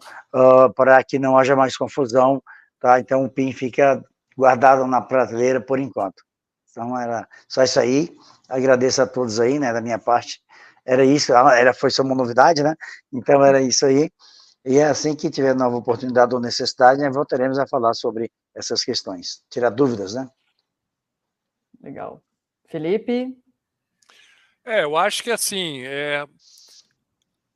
para que não haja mais confusão, tá? Então, o PIN fica guardado na prateleira por enquanto. Então, era só isso aí. Agradeço a todos aí, né, da minha parte. Era isso, foi só uma novidade, né? Então, era isso aí. E é assim que tiver nova oportunidade ou necessidade, né, voltaremos a falar sobre essas questões. Tirar dúvidas, né? Legal. Felipe? Eu acho que assim,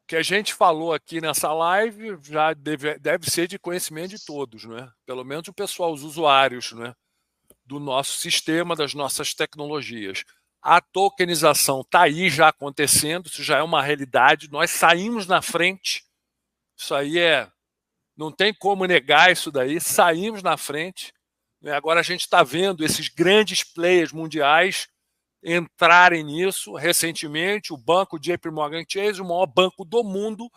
que a gente falou aqui nessa live já deve ser de conhecimento de todos, né? Pelo menos o pessoal, os usuários, né, do nosso sistema, das nossas tecnologias. A tokenização está aí já acontecendo, isso já é uma realidade, nós saímos na frente, isso aí não tem como negar isso daí, saímos na frente, né? Agora a gente está vendo esses grandes players mundiais entrarem nisso. Recentemente, o banco JP Morgan Chase, o maior banco do mundo,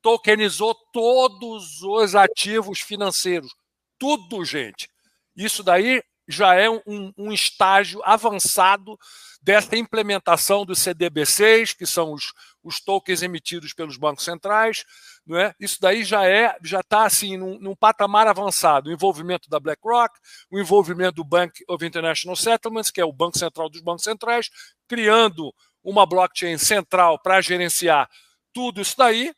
tokenizou todos os ativos financeiros. Tudo, gente. Isso daí já é um estágio avançado dessa implementação dos CDBCs, que são os tokens emitidos pelos bancos centrais. Não é? Isso daí já está assim, num patamar avançado. O envolvimento da BlackRock, o envolvimento do Bank of International Settlements, que é o Banco Central dos Bancos Centrais, criando uma blockchain central para gerenciar tudo isso daí.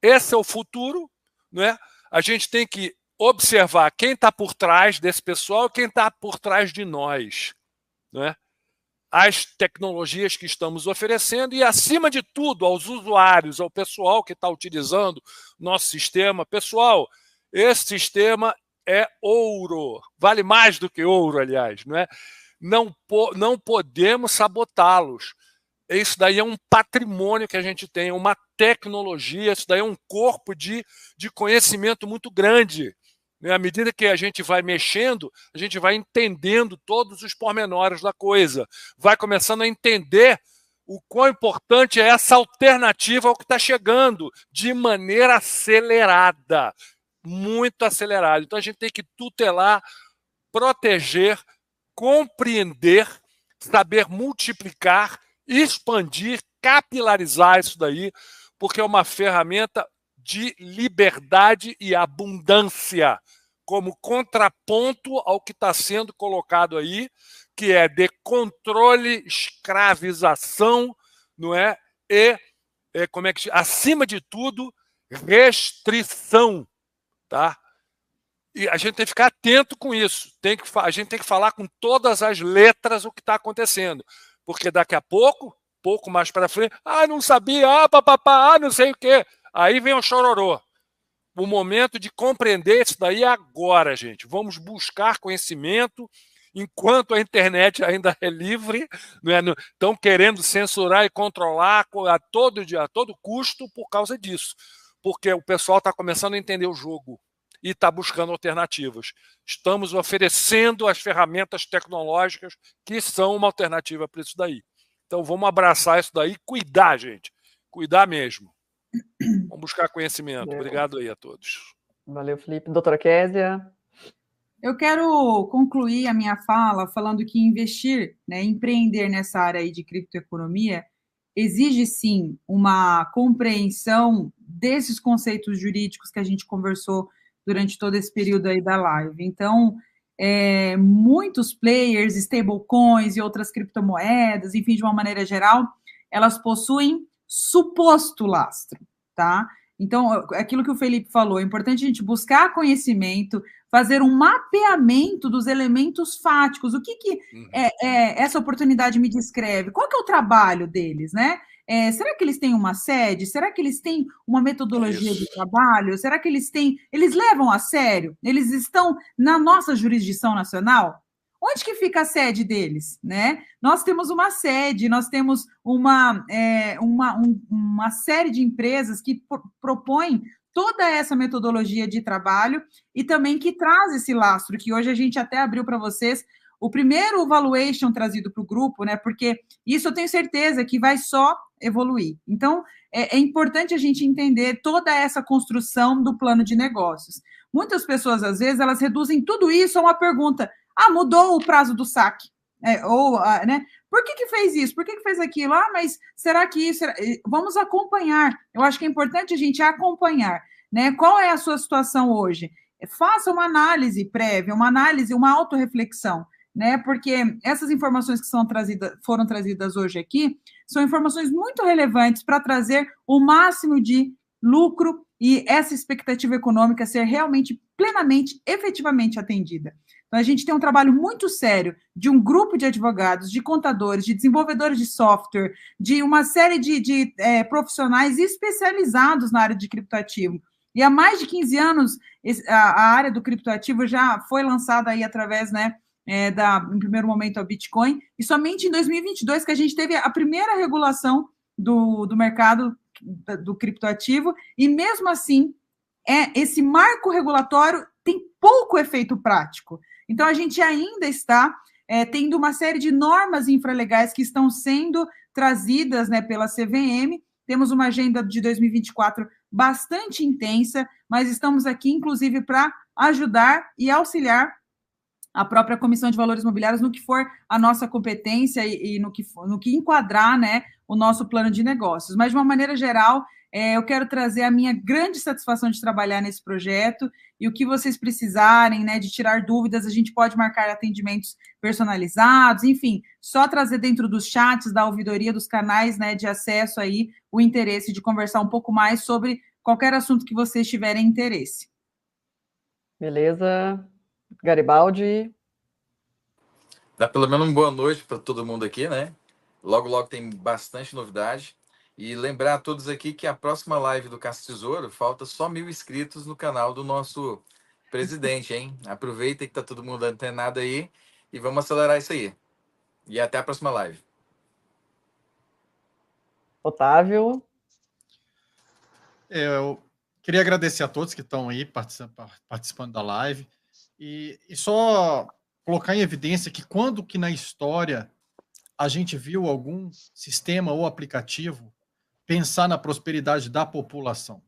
Esse é o futuro. Não é? A gente tem que observar quem está por trás desse pessoal, quem está por trás de nós. Não é? As tecnologias que estamos oferecendo e, acima de tudo, aos usuários, ao pessoal que está utilizando nosso sistema. Pessoal, esse sistema é ouro, vale mais do que ouro, aliás. Não é? Não podemos sabotá-los. Isso daí é um patrimônio que a gente tem, uma tecnologia, isso daí é um corpo de conhecimento muito grande. À medida que a gente vai mexendo, a gente vai entendendo todos os pormenores da coisa, vai começando a entender o quão importante é essa alternativa ao que está chegando, de maneira acelerada, muito acelerada. Então a gente tem que tutelar, proteger, compreender, saber multiplicar, expandir, capilarizar isso daí, porque é uma ferramenta de liberdade e abundância, como contraponto ao que está sendo colocado aí, que é de controle, escravização, não é? E como é que acima de tudo, restrição, tá? E a gente tem que ficar atento com isso. A gente tem que falar com todas as letras o que está acontecendo, porque daqui a pouco mais para frente, não sabia, papapá, não sei o quê. Aí vem o chororô. O momento de compreender isso daí é agora, gente. Vamos buscar conhecimento enquanto a internet ainda é livre. Estão querendo censurar e controlar a todo custo por causa disso. Porque o pessoal está começando a entender o jogo. e está buscando alternativas. Estamos oferecendo as ferramentas tecnológicas que são uma alternativa para isso daí. Então, vamos abraçar isso daí e cuidar, gente. Cuidar mesmo. Vamos buscar conhecimento. Obrigado aí a todos. Valeu, Felipe. Doutora Késia? Eu quero concluir a minha fala falando que investir, né, empreender nessa área aí de criptoeconomia exige, sim, uma compreensão desses conceitos jurídicos que a gente conversou durante todo esse período aí da live. Então, muitos players, stablecoins e outras criptomoedas, enfim, de uma maneira geral, elas possuem suposto lastro, tá? Então, aquilo que o Felipe falou, é importante a gente buscar conhecimento, fazer um mapeamento dos elementos fáticos. O que essa oportunidade me descreve? Qual que é o trabalho deles, né? Será que eles têm uma sede? Será que eles têm uma metodologia de trabalho? Será que eles levam a sério? Eles estão na nossa jurisdição nacional? Onde que fica a sede deles, né? Nós temos uma sede, nós temos uma série de empresas que propõem toda essa metodologia de trabalho e também que traz esse lastro, que hoje a gente até abriu para vocês o primeiro valuation trazido para o grupo, né? Porque isso eu tenho certeza que vai só evoluir. Então, é importante a gente entender toda essa construção do plano de negócios. Muitas pessoas, às vezes, elas reduzem tudo isso a uma pergunta: mudou o prazo do saque. Né? Por que fez isso? Por que fez aquilo? Mas será que isso... Vamos acompanhar. Eu acho que é importante a gente acompanhar, né? Qual é a sua situação hoje? Faça uma análise prévia, uma autorreflexão, né? Porque essas informações que foram trazidas hoje aqui são informações muito relevantes para trazer o máximo de lucro e essa expectativa econômica ser realmente, plenamente, efetivamente atendida. Então, a gente tem um trabalho muito sério de um grupo de advogados, de contadores, de desenvolvedores de software, de uma série de profissionais especializados na área de criptoativo. E há mais de 15 anos, a área do criptoativo já foi lançada aí através, né, em primeiro momento, a Bitcoin, e somente em 2022 que a gente teve a primeira regulação do mercado do criptoativo, e mesmo assim, esse marco regulatório tem pouco efeito prático. Então, a gente ainda está tendo uma série de normas infralegais que estão sendo trazidas, né, pela CVM. Temos uma agenda de 2024 bastante intensa, mas estamos aqui, inclusive, para ajudar e auxiliar a própria Comissão de Valores Mobiliários no que for a nossa competência e no que enquadrar, né, o nosso plano de negócios. Mas, de uma maneira geral, eu quero trazer a minha grande satisfação de trabalhar nesse projeto, e o que vocês precisarem, né, de tirar dúvidas, a gente pode marcar atendimentos personalizados, enfim, só trazer dentro dos chats, da ouvidoria, dos canais, né, de acesso aí, o interesse de conversar um pouco mais sobre qualquer assunto que vocês tiverem interesse. Beleza. Garibaldi. Dá pelo menos uma boa noite para todo mundo aqui, né? Logo, logo tem bastante novidade. E lembrar a todos aqui que a próxima live do Caixa Tesouro falta só 1.000 inscritos no canal do nosso presidente, hein? Aproveita que tá todo mundo antenado aí e vamos acelerar isso aí. E até a próxima live. Otávio. Eu queria agradecer a todos que estão aí participando da live e só colocar em evidência que quando que na história a gente viu algum sistema ou aplicativo pensar na prosperidade da população?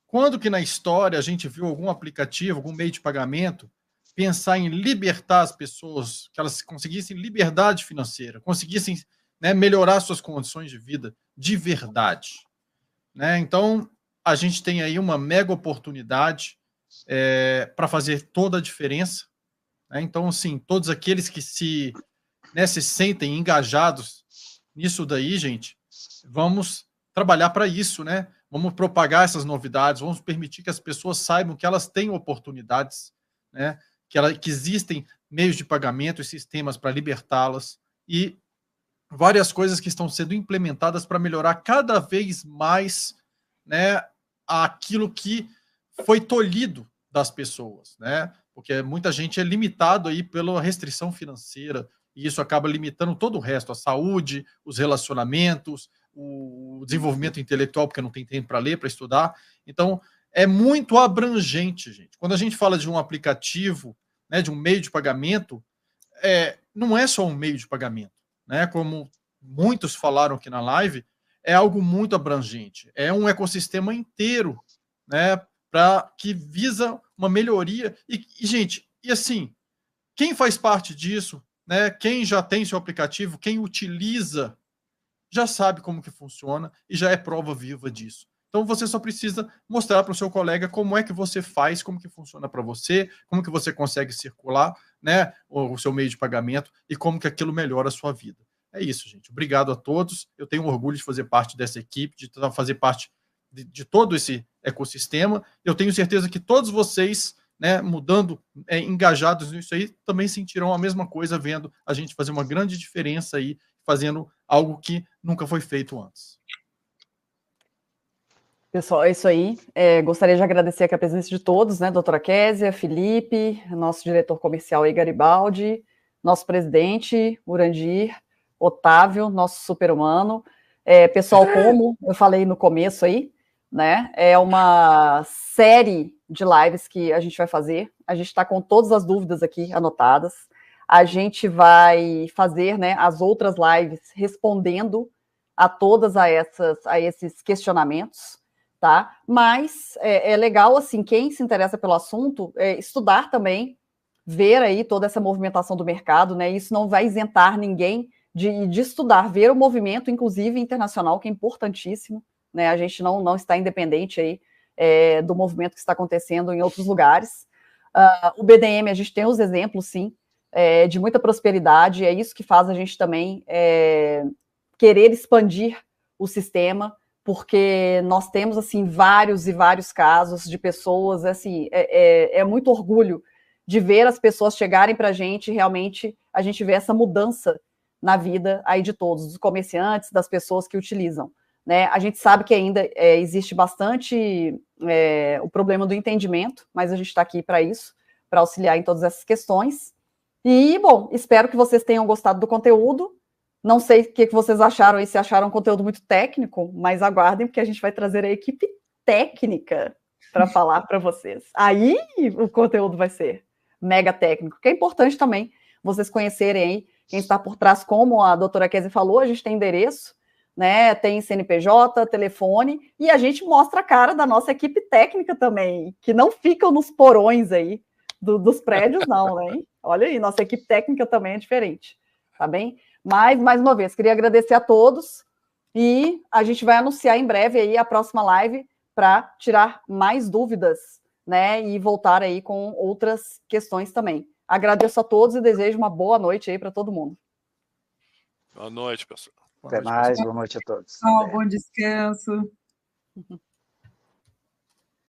Quando que na história a gente viu algum aplicativo, algum meio de pagamento pensar em libertar as pessoas, que elas conseguissem liberdade financeira, conseguissem, né, melhorar suas condições de vida de verdade, né? Então, a gente tem aí uma mega oportunidade para fazer toda a diferença, né? Então, assim, todos aqueles que se sentem engajados nisso daí, gente, vamos trabalhar para isso, né? Vamos propagar essas novidades, vamos permitir que as pessoas saibam que elas têm oportunidades, né? Que existem meios de pagamento e sistemas para libertá-las e várias coisas que estão sendo implementadas para melhorar cada vez mais, né, aquilo que foi tolhido das pessoas, né? Porque muita gente é limitado aí pela restrição financeira e isso acaba limitando todo o resto, a saúde, os relacionamentos, o desenvolvimento intelectual, porque não tem tempo para ler, para estudar. Então, é muito abrangente, gente. Quando a gente fala de um aplicativo, né, de um meio de pagamento, não é só um meio de pagamento, né? Como muitos falaram aqui na live, é algo muito abrangente. É um ecossistema inteiro, né, que visa uma melhoria. E, gente, e assim, quem faz parte disso, né, quem já tem seu aplicativo, quem utiliza, já sabe como que funciona e já é prova viva disso. Então você só precisa mostrar para o seu colega como é que você faz, como que funciona para você, como que você consegue circular, né, o seu meio de pagamento e como que aquilo melhora a sua vida. É isso, gente. Obrigado a todos. Eu tenho orgulho de fazer parte dessa equipe, de fazer parte de todo esse ecossistema. Eu tenho certeza que todos vocês, né, mudando, engajados nisso aí, também sentirão a mesma coisa vendo a gente fazer uma grande diferença aí, fazendo algo que nunca foi feito antes. Pessoal, é isso aí. Gostaria de agradecer aqui a presença de todos, né? Doutora Késia, Felipe, nosso diretor comercial aí, Garibaldi, nosso presidente, Urandir, Otávio, nosso super-humano. Pessoal, como eu falei no começo aí, né? É uma série de lives que a gente vai fazer. A gente está com todas as dúvidas aqui anotadas. A gente vai fazer, né, as outras lives respondendo a todas a esses questionamentos. Tá? Mas é legal, assim, quem se interessa pelo assunto, estudar também, ver aí toda essa movimentação do mercado, né? Isso não vai isentar ninguém de estudar, ver o movimento, inclusive internacional, que é importantíssimo, né? A gente não está independente aí do movimento que está acontecendo em outros lugares. O BDM, a gente tem os exemplos, sim, de muita prosperidade, é isso que faz a gente também querer expandir o sistema, porque nós temos, assim, vários e vários casos de pessoas, assim, é muito orgulho de ver as pessoas chegarem para a gente, realmente, a gente vê essa mudança na vida aí de todos, dos comerciantes, das pessoas que utilizam, né? A gente sabe que ainda existe bastante o problema do entendimento, mas a gente está aqui para isso, para auxiliar em todas essas questões. E, bom, espero que vocês tenham gostado do conteúdo. Não sei o que vocês acharam aí, se acharam um conteúdo muito técnico, mas aguardem, porque a gente vai trazer a equipe técnica para falar para vocês. Aí o conteúdo vai ser mega técnico, que é importante também vocês conhecerem aí quem está por trás, como a doutora Késia falou, a gente tem endereço, né? Tem CNPJ, telefone, e a gente mostra a cara da nossa equipe técnica também, que não ficam nos porões aí dos prédios, não, né? Olha aí, nossa equipe técnica também é diferente, tá bem? Mas, mais uma vez, queria agradecer a todos e a gente vai anunciar em breve aí a próxima live para tirar mais dúvidas, né, e voltar aí com outras questões também. Agradeço a todos e desejo uma boa noite aí para todo mundo. Boa noite, pessoal. Até mais, boa noite a todos. Bom descanso.